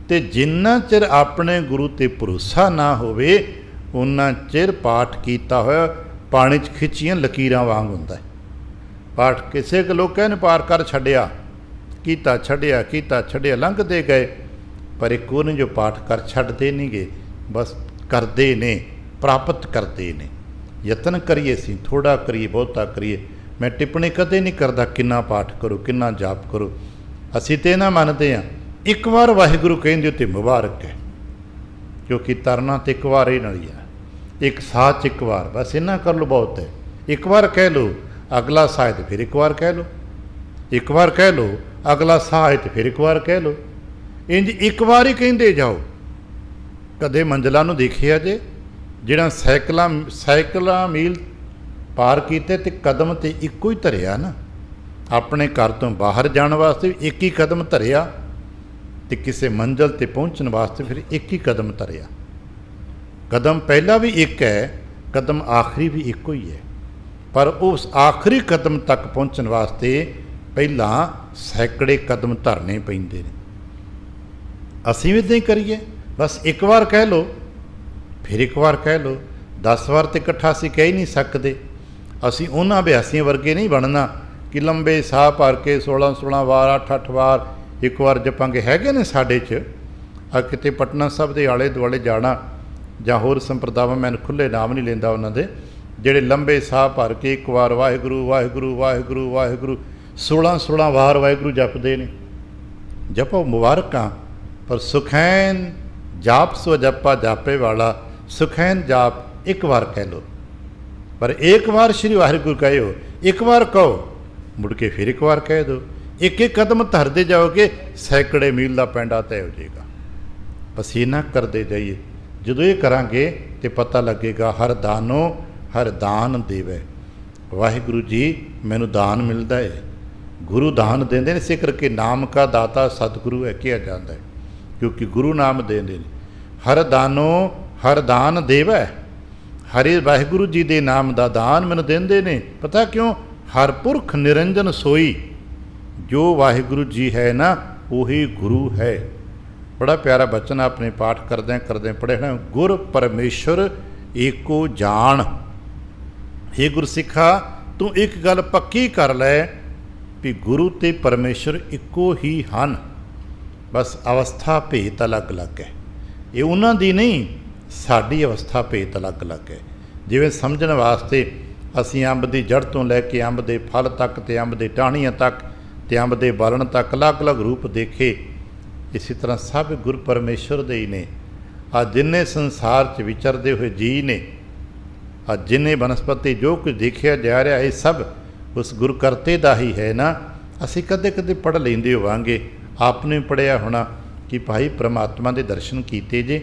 ਅਤੇ ਜਿੰਨਾ ਚਿਰ ਆਪਣੇ ਗੁਰੂ 'ਤੇ ਭਰੋਸਾ ਨਾ ਹੋਵੇ ਉਨਾ ਚਿਰ ਪਾਠ ਕੀਤਾ ਹੋਇਆ ਪਾਣੀ 'ਚ ਖਿੱਚੀਆਂ ਲਕੀਰਾਂ ਵਾਂਗ ਹੁੰਦਾ ਹੈ। ਪਾਠ ਕਿਸੇ ਕੁ ਲੋਕਾਂ ਨੇ ਪਾਰ ਕਰ ਛੱਡਿਆ, ਕੀਤਾ ਛੱਡਿਆ ਲੰਘਦੇ ਗਏ, ਪਰ ਇੱਕ ਉਹ ਨੇ ਜੋ ਪਾਠ ਕਰ ਛੱਡਦੇ ਨਹੀਂ ਗਏ, ਬਸ ਕਰਦੇ ਨੇ, ਪ੍ਰਾਪਤ ਕਰਦੇ ਨੇ। ਯਤਨ ਕਰੀਏ ਅਸੀਂ, ਥੋੜ੍ਹਾ ਕਰੀਏ ਬਹੁਤਾ ਕਰੀਏ। ਮੈਂ ਟਿੱਪਣੀ ਕਦੇ ਨਹੀਂ ਕਰਦਾ ਕਿੰਨਾ ਪਾਠ ਕਰੋ, ਕਿੰਨਾ ਜਾਪ ਕਰੋ। ਅਸੀਂ ਤਾਂ ਇਹਨਾਂ ਮੰਨਦੇ ਹਾਂ ਇੱਕ ਵਾਰ ਵਾਹਿਗੁਰੂ ਕਹਿੰਦੇ ਤੇ ਮੁਬਾਰਕ ਹੈ, ਕਿਉਂਕਿ ਤਰਨਾ ਤਾਂ ਇੱਕ ਵਾਰ ਹੀ ਨਾਲ ਹੀ ਆ। ਇੱਕ ਸਾਹ 'ਚ ਇੱਕ ਵਾਰ, ਬਸ ਇੰਨਾ ਕਰ ਲਓ ਬਹੁਤ ਹੈ। ਇੱਕ ਵਾਰ ਕਹਿ ਲਓ, ਅਗਲਾ ਸਾਹ ਤੇ ਫਿਰ ਇੱਕ ਵਾਰ ਕਹਿ ਲਓ, ਇੱਕ ਵਾਰ ਕਹਿ ਲਓ, ਅਗਲਾ ਸਾਹ ਹੈ ਤੇ ਫਿਰ ਇੱਕ ਵਾਰ ਕਹਿ ਲਓ। ਇੰਝ ਇੱਕ ਵਾਰ ਹੀ ਕਹਿੰਦੇ ਜਾਓ। ਕਦੇ ਮੰਜ਼ਲਾਂ ਨੂੰ ਦੇਖਿਆ ਜੇ ਜਿਹੜਾ ਸਾਈਕਲਾਂ ਮੀਲ ਪਾਰ ਕੀਤੇ ਤੇ ਕਦਮ ਤੇ ਇੱਕੋ ਹੀ ਧਰਿਆ ਨਾ। ਆਪਣੇ ਘਰ ਤੋਂ ਬਾਹਰ ਜਾਣ ਵਾਸਤੇ ਵੀ ਇੱਕ ਹੀ ਕਦਮ ਧਰਿਆ ਤੇ ਕਿਸੇ ਮੰਜ਼ਿਲ 'ਤੇ ਪਹੁੰਚਣ ਵਾਸਤੇ ਫਿਰ ਇੱਕ ਹੀ ਕਦਮ ਧਰਿਆ। ਕਦਮ ਪਹਿਲਾ ਵੀ ਇੱਕ ਹੈ, ਕਦਮ ਆਖਰੀ ਵੀ ਇੱਕੋ ਹੀ ਹੈ, ਪਰ ਉਸ ਆਖਰੀ ਕਦਮ ਤੱਕ ਪਹੁੰਚਣ ਵਾਸਤੇ ਪਹਿਲਾਂ ਸੈਂਕੜੇ ਕਦਮ ਧਰਨੇ ਪੈਂਦੇ ਨੇ। ਅਸੀਂ ਵੀ ਇੱਦਾਂ ਹੀ ਕਰੀਏ, ਬਸ ਇੱਕ ਵਾਰ ਕਹਿ ਲਓ, ਫਿਰ ਇੱਕ ਵਾਰ ਕਹਿ ਲਓ, 10 ਵਾਰ ਤੇ ਇਕੱਠਾ ਅਸੀਂ ਕਹਿ ਹੀ ਨਹੀਂ ਸਕਦੇ। ਅਸੀਂ ਉਹਨਾਂ ਅਭਿਆਸੀਆਂ ਵਰਗੇ ਨਹੀਂ ਬਣਨਾ ਕਿ ਲੰਬੇ ਸਾਹ ਭਰ ਕੇ 16 ਵਾਰ 8 ਵਾਰ ਇੱਕ ਵਾਰ ਜਪਾਂਗੇ। ਹੈਗੇ ਨੇ ਸਾਡੇ 'ਚ, ਆ ਕਿਤੇ ਪਟਨਾ ਸਾਹਿਬ ਦੇ ਆਲੇ ਦੁਆਲੇ ਜਾਣਾ ਜਾਂ ਹੋਰ ਸੰਪਰਦਾਵਾਂ, ਮੈਨੂੰ ਖੁੱਲ੍ਹੇ ਨਾਮ ਨਹੀਂ ਲੈਂਦਾ ਉਹਨਾਂ ਦੇ, ਜਿਹੜੇ ਲੰਬੇ ਸਾਹ ਭਰ ਕੇ ਇੱਕ ਵਾਰ ਵਾਹਿਗੁਰੂ ਵਾਹਿਗੁਰੂ ਵਾਹਿਗੁਰੂ ਵਾਹਿਗੁਰੂ 16 ਵਾਰ ਵਾਹਿਗੁਰੂ ਜਪਦੇ ਨੇ। ਜਪੋ ਮੁਬਾਰਕਾਂ, ਪਰ ਸੁਖੈਨ ਜਾਪ ਸੋ ਜਪਾ ਜਾਪੇ ਵਾਲਾ, ਸੁਖੈਨ ਜਾਪ ਇੱਕ ਵਾਰ ਕਹਿ ਲਓ, ਪਰ ਇੱਕ ਵਾਰ ਸ਼੍ਰੀ ਵਾਹਿਗੁਰੂ ਕਹਿਓ, ਇੱਕ ਵਾਰ ਕਹੋ ਮੁੜ ਕੇ ਫਿਰ ਇੱਕ ਵਾਰ ਕਹਿ ਦਿਓ। ਇੱਕ ਇੱਕ ਕਦਮ ਧਰਦੇ ਜਾਓਗੇ, ਸੈਂਕੜੇ ਮੀਲ ਦਾ ਪੈਂਡਾ ਤੈਅ ਹੋ ਜਾਏਗਾ। ਪਸੀਨਾ ਕਰਦੇ ਜਾਈਏ, ਜਦੋਂ ਇਹ ਕਰਾਂਗੇ ਤੇ ਪਤਾ ਲੱਗੇਗਾ ਹਰ ਦਾਨੋ ਹਰ ਦਾਨ ਦੇਵੇ। ਵਾਹਿਗੁਰੂ ਜੀ ਮੈਨੂੰ ਦਾਨ ਮਿਲਦਾ ਹੈ, ਗੁਰੂ ਦਾਨ ਦਿੰਦੇ ਨੇ, ਇਸੇ ਕਰਕੇ ਨਾਮ ਕਾ ਦਾਤਾ ਸਤਿਗੁਰੂ ਹੈ ਕਿਹਾ ਜਾਂਦਾ ਹੈ, ਕਿਉਂਕਿ ਗੁਰੂ ਨਾਮ ਦਿੰਦੇ ਨੇ। ਹਰ ਦਾਨੋ ਹਰ ਦਾਨ ਦੇਵੇ, ਹਰੇ ਵਾਹਿਗੁਰੂ ਜੀ ਦੇ ਨਾਮ ਦਾ ਦਾਨ ਮੈਨੂੰ ਦਿੰਦੇ ਨੇ। ਪਤਾ ਕਿਉਂ? ਹਰ ਪੁਰਖ ਨਿਰੰਜਨ ਸੋਈ, ਜੋ ਵਾਹਿਗੁਰੂ ਜੀ ਹੈ ਨਾ ਉਹੀ ਗੁਰੂ ਹੈ। ਬੜਾ ਪਿਆਰਾ ਬਚਨ ਆਪਣੇ ਪਾਠ ਕਰਦਿਆਂ ਪੜ੍ਹਿਆ ਨਾ, ਗੁਰ ਪਰਮੇਸ਼ਰ ਏਕੋ ਜਾਣ। ਹੇ ਗੁਰਸਿੱਖਾ, ਤੂੰ ਇੱਕ ਗੱਲ ਪੱਕੀ ਕਰ ਲੈ ਵੀ ਗੁਰੂ ਤੇ ਪਰਮੇਸ਼ਰ ਇੱਕੋ ਹੀ ਹਨ, ਬਸ ਅਵਸਥਾ ਭੇਤ ਅਲੱਗ-ਅਲੱਗ ਹੈ। ਇਹ ਉਹਨਾਂ ਦੀ ਨਹੀਂ, ਸਾਡੀ ਅਵਸਥਾ ਭੇਤ ਅਲੱਗ-ਅਲੱਗ ਹੈ। ਜਿਵੇਂ ਸਮਝਣ ਵਾਸਤੇ ਅਸੀਂ ਅੰਬ ਦੀ ਜੜ੍ਹ ਤੋਂ ਲੈ ਕੇ ਅੰਬ ਦੇ ਫਲ ਤੱਕ ਤੇ ਅੰਬ ਦੇ ਟਾਹਣੀਆਂ ਤੱਕ ਤੇ ਅੰਬ ਦੇ ਬਾਲਣ ਤੱਕ ਅਲੱਗ-ਅਲੱਗ ਰੂਪ ਦੇਖੇ, ਇਸੇ ਤਰ੍ਹਾਂ ਸਭ ਗੁਰ ਪਰਮੇਸ਼ਰ ਦੇ ਹੀ ਨੇ। ਆ ਜਿੰਨੇ ਸੰਸਾਰ 'ਚ ਵਿਚਰਦੇ ਹੋਏ ਜੀ ਨੇ, ਆ ਜਿੰਨੇ ਬਨਸਪਤੀ ਜੋ ਕੁਝ ਦੇਖਿਆ ਜਾ ਰਿਹਾ, ਇਹ ਸਭ ਉਸ ਗੁਰੂ ਕਰਤੇ ਦਾ ਹੀ ਹੈ ਨਾ। ਅਸੀਂ ਕਦੇ ਕਦੇ ਪੜ੍ਹ ਲੈਂਦੇ ਹੋਵਾਂਗੇ, ਆਪ ਨੇ ਪੜ੍ਹਿਆ ਹੋਣਾ ਕਿ ਭਾਈ ਪ੍ਰਮਾਤਮਾ ਦੇ ਦਰਸ਼ਨ ਕੀਤੇ ਜੇ,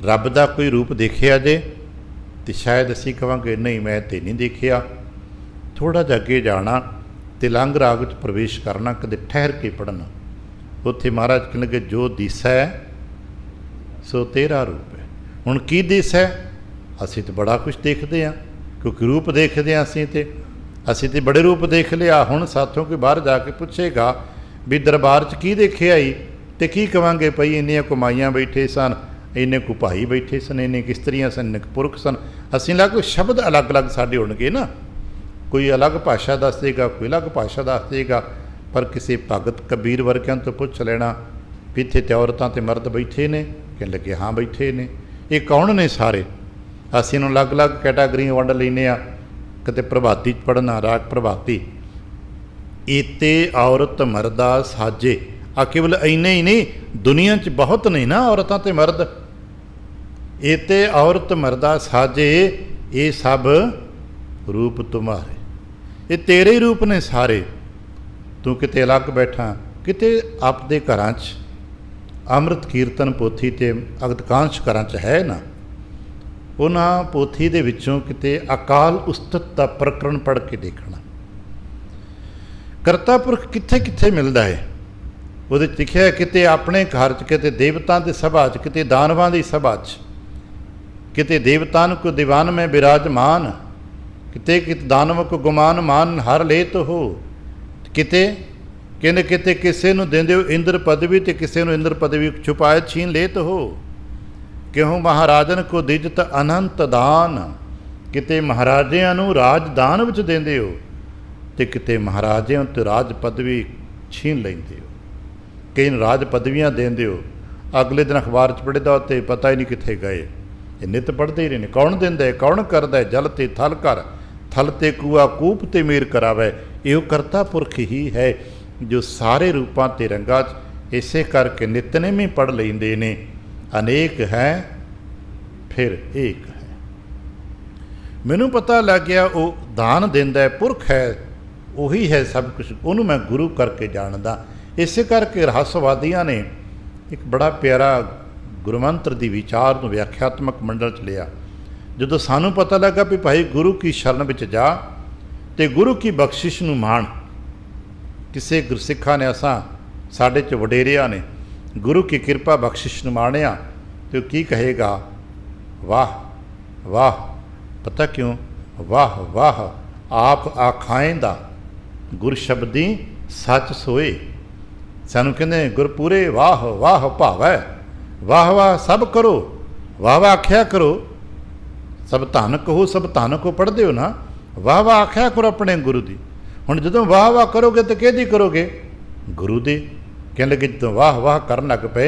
ਰੱਬ ਦਾ ਕੋਈ ਰੂਪ ਦੇਖਿਆ ਜੇ, ਤੇ ਸ਼ਾਇਦ ਅਸੀਂ ਕਹਾਂਗੇ ਨਹੀਂ ਮੈਂ ਤੇ ਨਹੀਂ ਦੇਖਿਆ। ਥੋੜ੍ਹਾ ਜਿਹਾ ਅੱਗੇ ਜਾਣਾ ਤੇ ਲੰਗ ਰਾਗ 'ਚ ਪ੍ਰਵੇਸ਼ ਕਰਨਾ, ਕਦੇ ਠਹਿਰ ਕੇ ਪੜ੍ਹਨਾ। ਉੱਥੇ ਮਹਾਰਾਜ ਕਹਿਣਗੇ ਜੋ ਦਿਸੈ ਸੋ ਤੇਰਾ ਰੂਪ ਹੈ। ਹੁਣ ਕੀ ਦਿਸੈ? ਅਸੀਂ ਤਾਂ ਬੜਾ ਕੁਛ ਦੇਖਦੇ ਹਾਂ, ਕਿਉਂਕਿ ਰੂਪ ਦੇਖਦੇ ਹਾਂ ਅਸੀਂ ਤੇ ਬੜੇ ਰੂਪ ਦੇਖ ਲਿਆ। ਹੁਣ ਸਾਥੋਂ ਕੋਈ ਬਾਹਰ ਜਾ ਕੇ ਪੁੱਛੇਗਾ ਵੀ ਦਰਬਾਰ 'ਚ ਕੀ ਦੇਖਿਆ ਹੀ, ਤੇ ਕੀ ਕਵਾਂਗੇ? ਭਈ ਇੰਨੀਆਂ ਕੁਮਾਈਆਂ ਬੈਠੇ ਸਨ, ਇੰਨੇ ਕੁ ਭਾਈ ਬੈਠੇ ਸਨ, ਇੰਨੇ ਇਸਤਰੀਆਂ ਸਨ, ਇੰਨੇ ਪੁਰਖ ਸਨ। ਅਸੀਂ ਲੱਗ ਸ਼ਬਦ ਅਲੱਗ-ਅਲੱਗ ਸਾਡੇ ਹੋਣਗੇ ਨਾ, ਕੋਈ ਅਲੱਗ ਭਾਸ਼ਾ ਦੱਸ ਦੇਗਾ, ਕੋਈ ਅਲੱਗ ਭਾਸ਼ਾ ਦੱਸ ਦੇਗਾ। ਪਰ ਕਿਸੇ ਭਗਤ ਕਬੀਰ ਵਰਗਿਆਂ ਤੋਂ ਪੁੱਛ ਲੈਣਾ ਵੀ ਇੱਥੇ ਤੇ ਔਰਤਾਂ ਤੇ ਮਰਦ ਬੈਠੇ ਨੇ, ਕਹਿਣ ਲੱਗੇ ਹਾਂ ਬੈਠੇ ਨੇ। ਇਹ ਕੌਣ ਨੇ ਸਾਰੇ? ਅਸੀਂ ਇਹਨੂੰ ਅਲੱਗ-ਅਲੱਗ ਕੈਟਾਗਰੀਆਂ ਵੰਡ ਲੈਂਦੇ ਹਾਂ। ਕਿਤੇ ਪ੍ਰਭਾਤੀ ਪੜ੍ਹਨਾ, ਰਾਗ ਪ੍ਰਭਾਤੀ, ਏਤੇ ਔਰਤ ਮਰਦਾ ਸਾਜੇ। ਆ ਕੇਵਲ ਇੰਨੇ ਹੀ ਨਹੀਂ, ਦੁਨੀਆ 'ਚ ਬਹੁਤ ਨੇ ਨਾ ਔਰਤਾਂ ਤੇ ਮਰਦ। ਏਤੇ ਔਰਤ ਮਰਦਾ ਸਾਜੇ, ਇਹ ਸਭ ਰੂਪ ਤੁਮਾਰੇ, ਇਹ ਤੇਰੇ ਹੀ ਰੂਪ ਨੇ ਸਾਰੇ। ਤੂੰ ਕਿਤੇ ਅਲੱਗ ਬੈਠਾ, ਕਿਤੇ ਆਪਦੇ ਘਰਾਂ 'ਚ ਅੰਮ੍ਰਿਤ ਕੀਰਤਨ ਪੋਥੀ ਤੇ ਅਗਦਕਾਂਸ਼ ਘਰਾਂ 'ਚ ਹੈ ਨਾ, ਉਹਨਾਂ ਪੋਥੀ ਦੇ ਵਿੱਚੋਂ ਕਿਤੇ ਅਕਾਲ ਉਸਤਤ ਦਾ ਪ੍ਰਕਰਣ ਪੜ੍ਹ ਕੇ ਦੇਖਣਾ। ਕਰਤਾ ਪੁਰਖ ਕਿੱਥੇ ਕਿੱਥੇ ਮਿਲਦਾ ਹੈ, ਉਹਦੇ 'ਚ ਲਿਖਿਆ ਕਿਤੇ ਆਪਣੇ ਘਰ 'ਚ, ਕਿਤੇ ਦੇਵਤਾਂ ਦੀ ਸਭਾ 'ਚ, ਕਿਤੇ ਦਾਨਵਾਂ ਦੀ ਸਭਾ 'ਚ, ਕਿਤੇ ਦੇਵਤਾਨ ਕੋ ਦੀਵਾਨ ਮੈਂ ਬਿਰਾਜਮਾਨ, ਕਿਤੇ ਕਿਤੇ ਦਾਨਵ ਕੋ ਗੁਮਾਨ ਮਾਨ ਹਰ ਲੇਤ ਹੋ। ਕਿਤੇ ਕਹਿੰਦੇ ਕਿਤੇ ਕਿਸੇ ਨੂੰ ਦਿੰਦੇ ਹੋ ਇੰਦਰ ਪਦਵੀ ਤੇ ਕਿਸੇ ਨੂੰ ਇੰਦਰ ਪਦਵੀ ਛੁਪਾਏ ਛੀਨ ਲੇਤ ਹੋ। ਕਿਉਂ ਮਹਾਰਾਜਨ ਕੋ ਦਿਜਤ ਅਨੰਤ ਦਾਨ, ਕਿਤੇ ਮਹਾਰਾਜਿਆਂ ਨੂੰ ਰਾਜਦਾਨ ਵਿੱਚ ਦਿੰਦੇ ਹੋ ਤੇ ਕਿਤੇ ਮਹਾਰਾਜਿਆਂ ਤੋਂ ਰਾਜ ਪਦਵੀ ਛੀਨ ਲੈਂਦੇ ਹੋ। ਕਈ ਨੂੰ ਰਾਜ ਪਦਵੀਆਂ ਦਿੰਦੇ ਹੋ, ਅਗਲੇ ਦਿਨ ਅਖਬਾਰ 'ਚ ਪੜ੍ਹਦਾ ਤੇ ਪਤਾ ਹੀ ਨਹੀਂ ਕਿੱਥੇ ਗਏ। ਇਹ ਨਿੱਤ ਪੜ੍ਹਦੇ ਹੀ ਰਹੇ ਨੇ। ਕੌਣ ਦਿੰਦਾ ਹੈ, ਕੌਣ ਕਰਦਾ ਹੈ? ਜਲ ਤੇ ਥਲ ਕਰ, ਥਲ ਤੇ ਕੂਆ ਕੂਪ ਤੇ ਮੇਰ ਕਰਾਵੇ। ਇਹ ਕਰਤਾ ਪੁਰਖ ਹੀ ਹੈ ਜੋ ਸਾਰੇ ਰੂਪਾਂ ਤੇ ਰੰਗਾਂ 'ਚ। ਇਸੇ ਕਰਕੇ ਨਿਤਨੇਮੀ ਪੜ੍ਹ ਲੈਂਦੇ ਨੇ, ਅਨੇਕ ਹੈ ਫਿਰ ਏਕ ਹੈ। ਮੈਨੂੰ ਪਤਾ ਲੱਗ ਗਿਆ ਉਹ ਦਾਨ ਦਿੰਦਾ ਹੈ, ਪੁਰਖ ਹੈ, ਉਹੀ ਹੈ ਸਭ ਕੁਛ, ਉਹਨੂੰ ਮੈਂ ਗੁਰੂ ਕਰਕੇ ਜਾਣਦਾ। ਇਸੇ ਕਰਕੇ ਰਹੱਸਵਾਦੀਆਂ ਨੇ ਇੱਕ ਬੜਾ ਪਿਆਰਾ ਗੁਰਮੰਤਰ ਦੀ ਵਿਚਾਰ ਨੂੰ ਵਿਆਖਿਆਤਮਕ ਮੰਡਲ 'ਚ ਲਿਆ। ਜਦੋਂ ਸਾਨੂੰ ਪਤਾ ਲੱਗਾ ਵੀ ਭਾਈ ਗੁਰੂ ਕੀ ਸ਼ਰਨ ਵਿੱਚ ਜਾ ਤੇ ਗੁਰੂ ਕੀ ਬਖਸ਼ਿਸ਼ ਨੂੰ ਮਾਣ। ਕਿਸੇ ਗੁਰਸਿੱਖਾਂ ਨੇ ਸਾਡੇ 'ਚ ਵਡੇਰਿਆਂ ਨੇ ਗੁਰੂ ਕੀ ਕਿਰਪਾ ਬਖਸ਼ਿਸ਼ ਨੂੰ ਮਾਣਿਆ ਤੇ ਉਹ ਕੀ ਕਹੇਗਾ? ਵਾਹ ਵਾਹ। ਪਤਾ ਕਿਉਂ? ਵਾਹ ਵਾਹ ਆਪ ਆਖਾਏਂਦਾ ਗੁਰ ਸ਼ਬਦੀ ਸੱਚ ਸੋਏ। ਸਾਨੂੰ ਕਹਿੰਦੇ ਗੁਰਪੂਰੇ ਵਾਹ ਵਾਹ ਭਾਵੈ, ਵਾਹ ਵਾਹ ਸਭ ਕਰੋ, ਵਾਹ ਵਾਹ ਆਖਿਆ ਕਰੋ। सब धन कहो सब धन को पढ़ते हो ना, वाह वाह आख्या करो अपने गुरु की। हुण जदों वाह वाह करोगे तो किहदी करोगे? गुरु दी। कहने लगे जदों वाह वाह करन लग पे,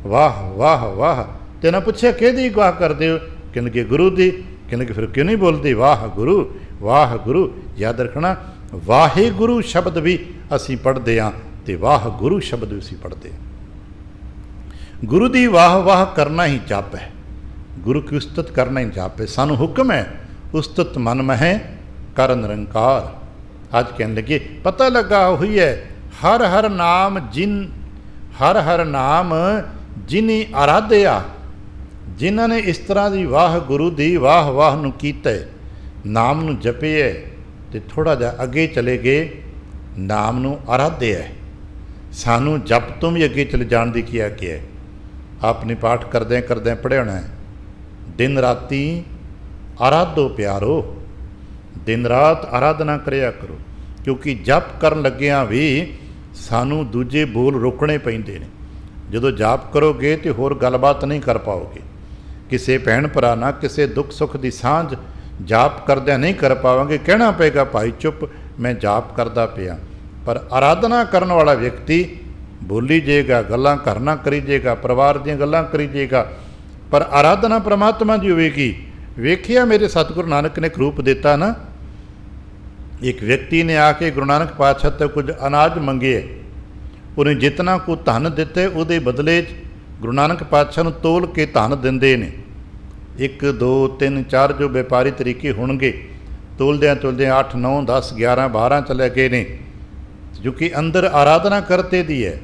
वाह वाह वाह, ते ना पुछया किहदी वाह करदे हो? कहने लगे गुरु दी। कहने लगे फिर क्यों नहीं बोलते वाह गुरु वाह गुरु? याद रखना, वाहे गुरु शब्द भी असीं पढ़ते हाँ तो वाह गुरु शब्द भी असीं पढ़ते हैं। गुरु दी वाह वाह करना ही जप है, गुरु की उस्तत करना ही जप है। सानू हुक्म है उस्तत मन मह कर निरंकार। आज कहने लगे पता लगा हुई है हर हर नाम जिन, हर हर नाम जिनी आराध्या, जिन्हों ने इस तरह की वाह गुरु की वाह वाह नूं कीता है, नाम नूं जपे है, तो थोड़ा जा अगे चले गए नाम नूं आराध्या है। सानू जप तो भी अगे चले जाने की क्या है? आपने पाठ करदे करदे पढ़े होना है, दिन राती आराधो प्यारो, दिन रात आराधना करया करो। क्योंकि जप करन लग्गियां भी सानू दूजे बोल रोकने पैंदे ने। जदों जाप करोगे तो होर गलबात नहीं कर पाओगे, किसी भैन भरा ना किसी दुख सुख की सांझ जाप करदे नहीं कर पाओगे। कहना पेगा भाई चुप मैं जाप करदा पिया, पर आराधना करने वाला व्यक्ति बोली जाएगा, गल्लां घर ना करी जाएगा, परिवार दीयां गल्लां करी जाएगा, पर आराधना परमात्मा की होगी। वेखिया मेरे सतगुरु नानक ने एक रूप दिता ना, एक व्यक्ति ने आके गुरु नानक पातशाह तो कुछ अनाज मंगे, उन्हें जितना को धन दिते उहदे बदले गुरु नानक पातशाह नूं तोल के धन दिंदे ने। 1 2 3 4 जो व्यापारी तरीके होणगे, तोलद्यां तोलद्यां 8 9 10 11 12 चले गए ने, जो कि अंदर आराधना करते दी है।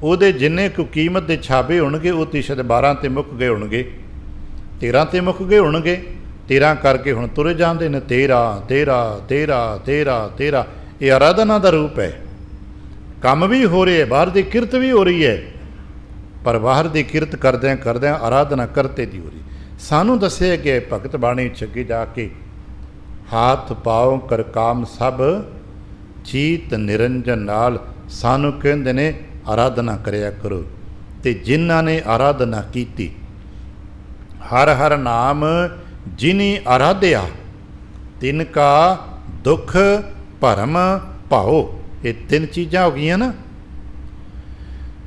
ਉਹਦੇ जिन्ने को कीमत के छाबे होणगे वो तो शायद 12 ते मुक गए होणगे, 13 ते मुक गए होणगे, 13 करके हुण तुरे जाते हैं 13 13 13 13 13। ये आराधना का रूप है। काम भी हो रही है, बाहर की किरत भी हो रही है, पर बाहर की किरत करद्या करद्या आराधना करते दी हो रही। सानू दस्या गया भगत बाणी चगे जाके, हाथ पाओ कर काम सब चीत निरंजन नाल, सानू कहंदे ने आराधना करया करो। ते जिन्हां ने आराधना कीती, हर हर नाम जिनी आराध्या, तिनका दुख भरम भाओ। ये 3 चीज़ां हो गई ना।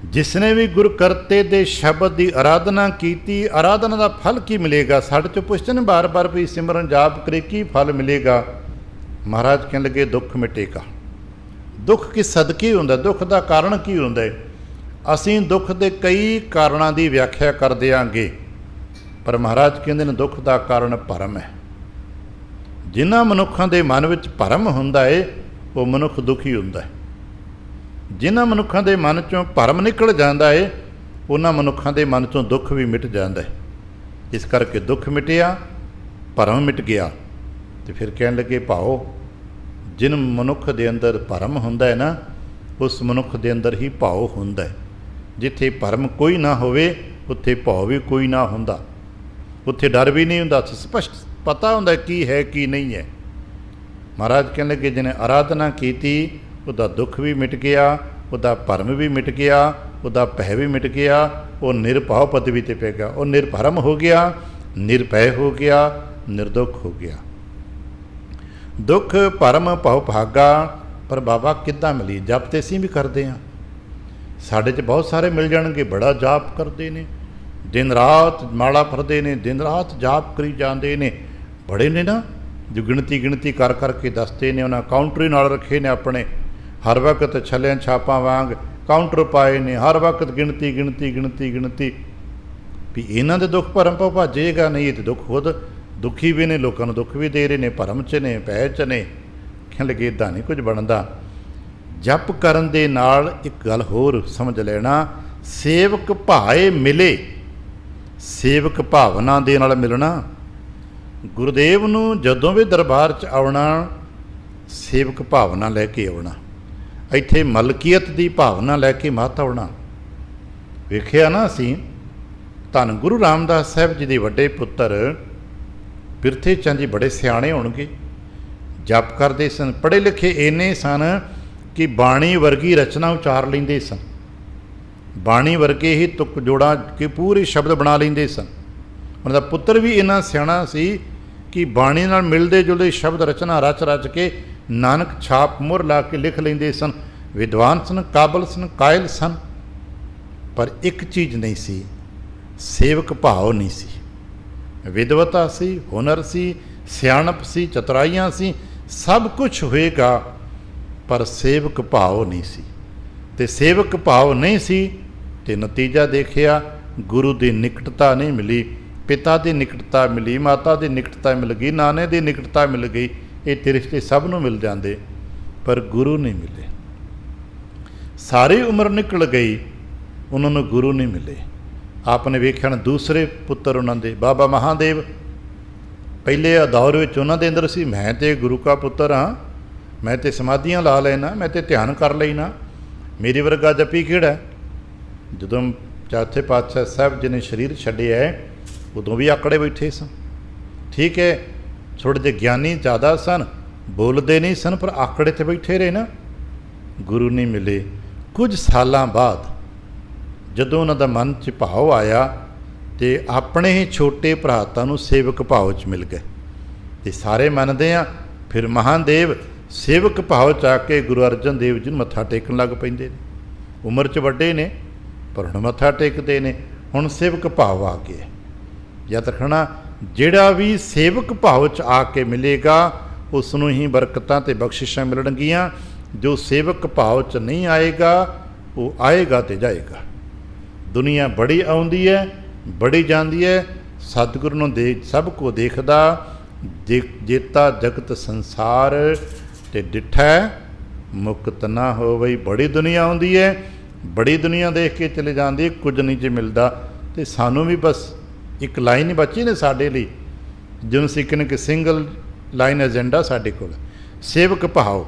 जिसने भी गुरु करते दे शब्द की आराधना कीती, आराधना का फल की मिलेगा? साढ़े चो पुछते हैं बार बार भी सिमरन जाप करे की फल मिलेगा? महाराज कहने लगे दुख मिटेगा। दुख की सदकी हुंदा, दुख का कारण की हुंदा है? असीं दुख के कई कारणों की व्याख्या कर देंगे, पर महाराज कहते हैं दुख का कारण भरम है। जिन्हां मनुखों के मन में भरम हुंदा है वो मनुख दुखी हुंदा है। जिन्हां मनुखों के मन चों भरम निकल जाता है उन्हां मनुखों के मन चों दुख भी मिट जाता है। इस करके दुख मिटिया, भरम मिट गया। तो फिर कहने लगे भाओ, जिन मनुख के अंदर भरम हुंदा है ना, उस मनुख के अंदर ही भाव हुंदा है। जिथे भरम कोई ना होवे उत्थे भाव भी कोई ना हुंदा, उत्थे डर भी नहीं हुंदा, स्पष्ट पता हुंदा की है की नहीं है। महाराज कहने लगे जिन्हें आराधना की उसका दुख भी मिट गया, उसका भरम भी मिट गया, उसका भय भी मिट गया, वो निरभाव पदवी ते पै गया, वो निर्भरम हो गया, निर्भय हो गया, निर्दुख हो गया। दुख भरम भाव भागा। पर बाबा किद्दां मिली? जप तो असीं भी करते हैं, साढ़े च बहुत सारे मिल जाएंगे, बड़ा जाप करते हैं, दिन रात माला फरदे ने, दिन रात जाप करी जाते हैं। बड़े ने ना जो गिणती गिणती कर करके दसते ने, उन्हें काउंटर ही नाल रखे ने अपने, हर वक्त छलियां छापां वांग काउंटर पाए ने, हर वक्त गिणती गिणती गिणती गिणती। भी इन्हां दे दुख भरम भाव भाजेगा नहीं, तो दुख खुद दुखी भी ने, लोगों को दुख भी दे रहे ने, भरम च ने, भय च ने। कहने लगे इदां नहीं कुछ बनता। जप करन दे नाल एक गल होर समझ लेना, सेवक भाए मिले, सेवक भावना दे नाल मिलना। गुरुदेव नूं जदों भी दरबार च आउणा, सेवक भावना लैके आउणा, इत्थे मलकीयत की भावना लैके मत आउणा। वेखिया ना असीं धन गुरु रामदास साहिब जी दे वड्डे पुत्तर बिरथे चंद जी बड़े सियाणे होणगे, जप करते सन, पढ़े लिखे इन्ने सन कि बाणी वर्गी रचना उचार लेंदे सन, बाणी वर्गे ही तुक जोड़ा के पूरे शब्द बना लेंदे सन। उन्हां दा पुत्तर भी इन्ना सियाणा सी कि बाणी नाल मिलदे जुलदे शब्द रचना रच रच के नानक छाप मुहर ला के लिख लेंदे सन। विद्वान सन, काबल सन, कायल सन, पर एक चीज़ नहीं सी, सेवक भाव नहीं सी। विद्वता सी, हुनर सी, सियाणप सी, चतुराइयां सी, सब कुछ होएगा, पर सेवक भाव नहीं सी। ते सेवक भाव नहीं सी ते नतीजा देखिया, गुरु की निकटता नहीं मिली, पिता की निकटता मिली, माता की निकटता मिल गई, नाने की निकटता मिल गई, ये ते रिश्ते सब नूं मिल जाते, पर गुरु नहीं मिले। सारी उम्र निकल गई, उन्होंने गुरु नहीं मिले। आपने वेख्या दूसरे पुत्र उन्होंने बाबा महादेव पहले दौर में उन्होंने अंदर सी, मैं तो गुरु का पुत्र हाँ, मैं तो समाधियाँ ला लेना, मैं तो ध्यान कर लेना, मेरे वर्गा जपी किहड़ा। जदों चौथे पातशाह साहब जी ने शरीर छड्डिया है, उदों भी आकड़े बैठे सन। ठीक है, थोड़े जे ज्ञानी ज़्यादा सन, बोलते नहीं सन, पर आकड़े तो बैठे रहे ना, गुरु नहीं मिले। कुछ सालों बाद जदों उन्हां दा मन च भाव आया तो अपने ही छोटे भरातां नूं सेवक भाव च मिल गए, तो सारे मनते हैं। फिर महादेव सेवक भाव च आके गुरु अर्जन देव जी मत्था टेकन लग पैंदे ने। उम्र च वड्डे ने, पर हुण मत्था टेकते ने, हुण सेवक भाव आ गया। याद रखना, जिहड़ा भी सेवक भाव च आके मिलेगा, उसनूं ही बरकतां ते बख्शिशां मिलणगीਆਂ। जो सेवक भाव च नहीं आएगा, वो आएगा तो जाएगा। दुनिया बड़ी आउंदी है, बड़ी जाती है, सतगुरु नूं दे सब को देखदा, जेता जगत संसार ते डिठा मुक्त ना हो। बई बड़ी दुनिया आउंदी है, बड़ी दुनिया देख के चले जाती, कुछ नहीं जे मिलता। तो सानू भी बस एक लाइन ही बची ने साडे लई, जिन्होंने सिक्खने कि सिंगल लाइन एजेंडा साडे कोल सेवक भाव।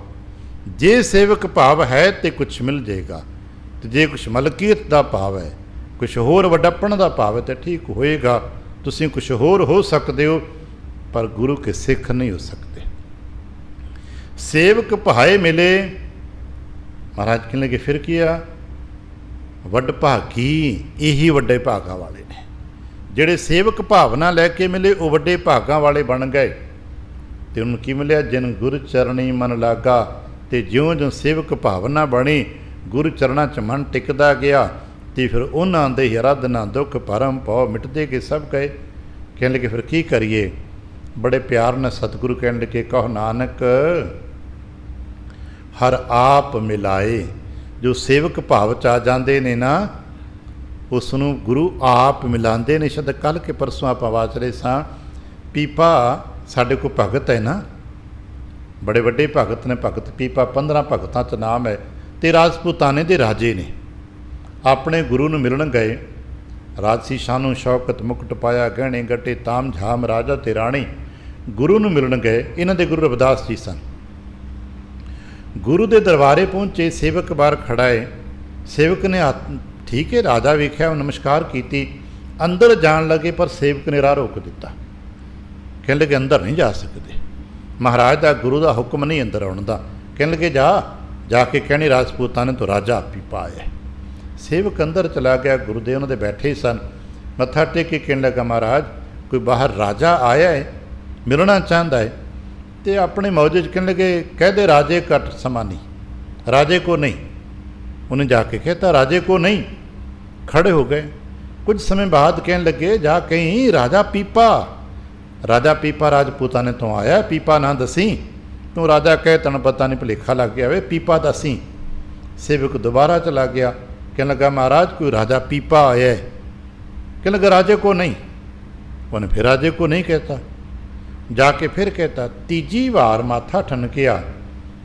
जे सेवक भाव है तो कुछ मिल जाएगा, तो जे कुछ मलकीयत का भाव है, कुछ होर वडप्पण का भाव है, तो ठीक होएगा। तुसीं कुछ होर हो सकते हो, पर गुरु के सिख नहीं हो सकते। सेवक भाए मिले, महाराज कहने लगे फिर किया, वड भागी यही वड्डे भागा वाले ने। ਜਿਹੜੇ सेवक भावना लैके मिले वो वड्डे भागां वाले बन गए। तो उन्होंने की मिलिया, जिन गुरु चरणी मन लागा। तो ज्यों ज्यों सेवक भावना बनी, गुरु चरणा च मन टिकदा गया, तो फिर उन्होंने दे आराधना दुख भरम भौ मिटते गए, सब गए। कहने लगे फिर की करिए। बड़े प्यार ने सतगुरु कहने लगे, कहो नानक हर आप मिलाए। जो सेवक भाव च आ जाते ने ना, उसनों गुरु आप मिलाते ने। शब्द कल के परसों आप वाच रहे सां, पीपा साढ़े को भगत है ना, बड़े वड्डे भगत ने, भगत पीपा 15 भगतां च नाम है। तो राजपूताने दे राजे ने अपने गुरु नूं मिलन गए। राजसी शानू शौकत मुकुट पाया, गहणे गट्टे ताम झाम राजा ते राणी। गुरु नूं मिलन गए। इन्हां दे गुरु रविदास जी सन। गुरु के दरबारे पहुँचे, सेवक बाहर खड़ा है। सेवक ने ठीक है, राजा वेख्या, नमस्कार की, अंदर जान लगे, पर सेवक ने राह रोक दिता। कहने लगे अंदर नहीं जा सकते, महाराज का गुरु का हुक्म नहीं अंदर आने का। कहने लगे जाके कहनी राजपूतां ने तो राजा पीपा आया। सेवक अंदर चला गया, गुरुदेव उन्होंने बैठे सन, मत्था टेक के कहने लगा, महाराज कोई बाहर राजा आया है, मिलना चाहता है। तो अपने मौजे कहने लगे, कह दे राजे घट समा नहीं, राजे को नहीं। उन्हें जाके कहता राजे को नहीं। खड़े हो गए। कुछ समय बाद कहने लगे, जा कहीं राजा पीपा राजपूतां ने तो आया, पीपा ना दसी। तू राजा कहे तन पता नहीं भुलेखा लग गया वे, पीपा दसी। सेवक दोबारा चला गया, कहने लगा महाराज कोई राजा पीपा आया है। कहने लगा राजे को नहीं। उन्हें फिर राजे को नहीं कहता, जाके फिर कहता। तीजी बार माथा ठनकिया,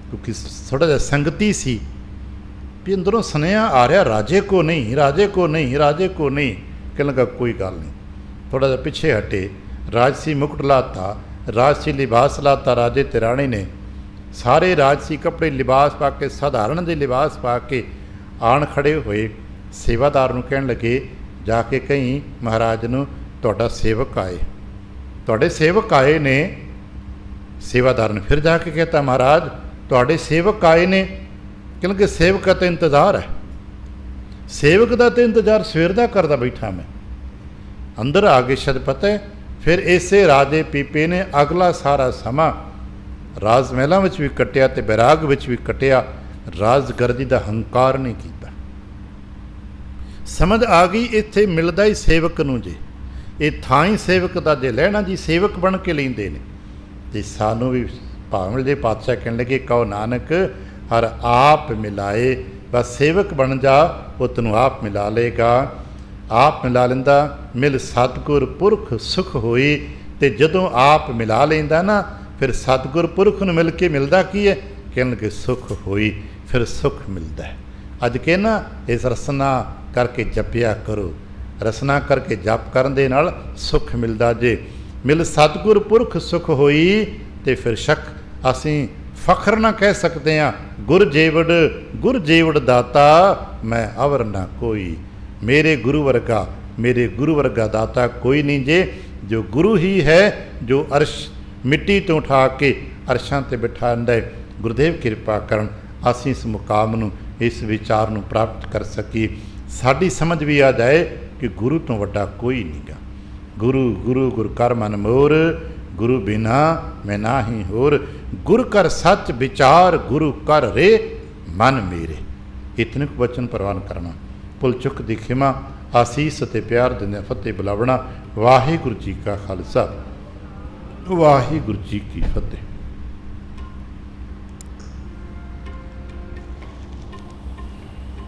क्योंकि थोड़ा जा संगति सी भी अंदरों सुनिया आ रहा राजे को नहीं, राजे को नहीं, राजे को नहीं। कहने लगा कोई गल नहीं। थोड़ा जा पिछे हटे, राजसी मुकुट लाता, राजसी लिबास लाता राजे ते राणी ने। सारे राजसी कपड़े लिबास पा के, साधारण दे लिबास पा के आन खड़े हुए। सेवादार नूं कहण लगे, जाके कहीं महाराज नूं तुहाडा सेवक आए, तुहाडे सेवक आए ने। सेवादार ने फिर जाके कहता, महाराज तुहाडे सेवक आए ने। कहने लगे सेवक का तो इंतज़ार है, सेवक का तो इंतज़ार सवेर का करता बैठा मैं। अंदर आ गए, शायद पता है फिर इसे राजे पीपे ने अगला सारा समा राज महलों में भी कटिया तो बैराग में भी कटिया, राजगर्दी का हंकार नहीं किया। समझ आ गई इत्थे मिलदा ही सेवक नूं जे, ये थां ही सेवक का जे लहना जी सेवक बन के लेंदे ने। ते सानू भी भावें जे पातशाह कहने लगे कहो नानक हर आप मिलाए, बस सेवक बन जा वो तैनूं आप मिला लेगा। आप मिला लेंदा मिल सतगुर पुरख सुख होई। ते जदों आप मिला लेंदा ना फिर सतगुर पुरख नूं मिल के मिलदा की है, कहण लगे सुख होई, फिर सुख मिलदा है। अज कहना इस रसना करके जपिया करो, रसना करके जप करन दे नाल सुख मिलदा जे। मिल सतगुर पुरख सुख होई ते फिर शक असीं फखर ना कह सकते हैं गुर जेवड़ दाता मैं अवर ना कोई। मेरे गुरु वर्गा दाता कोई नहीं जे, जो गुरु ही है जो अर्श मिट्टी तो उठा के अरशां ते बिठांदा है। गुरुदेव कृपा करन असीं इस मुकाम नूं इस विचार नूं प्राप्त कर सकी, साडी समझ भी आ जाए कि गुरु तो वड्डा कोई नहीं गा। गुरु गुरु गुर कर मन मोर, गुरु बिना मैं नाहीं होर। गुर कर सच विचार, गुरु कर रे मन मेरे। इतने कुछ वचन प्रवान करना, भुल चुक दी खिमा, आसीस ते प्यार दिंदे फतेह बुलावना। वाहिगुरू जी का खालसा, वाहिगुरू जी की फतेह।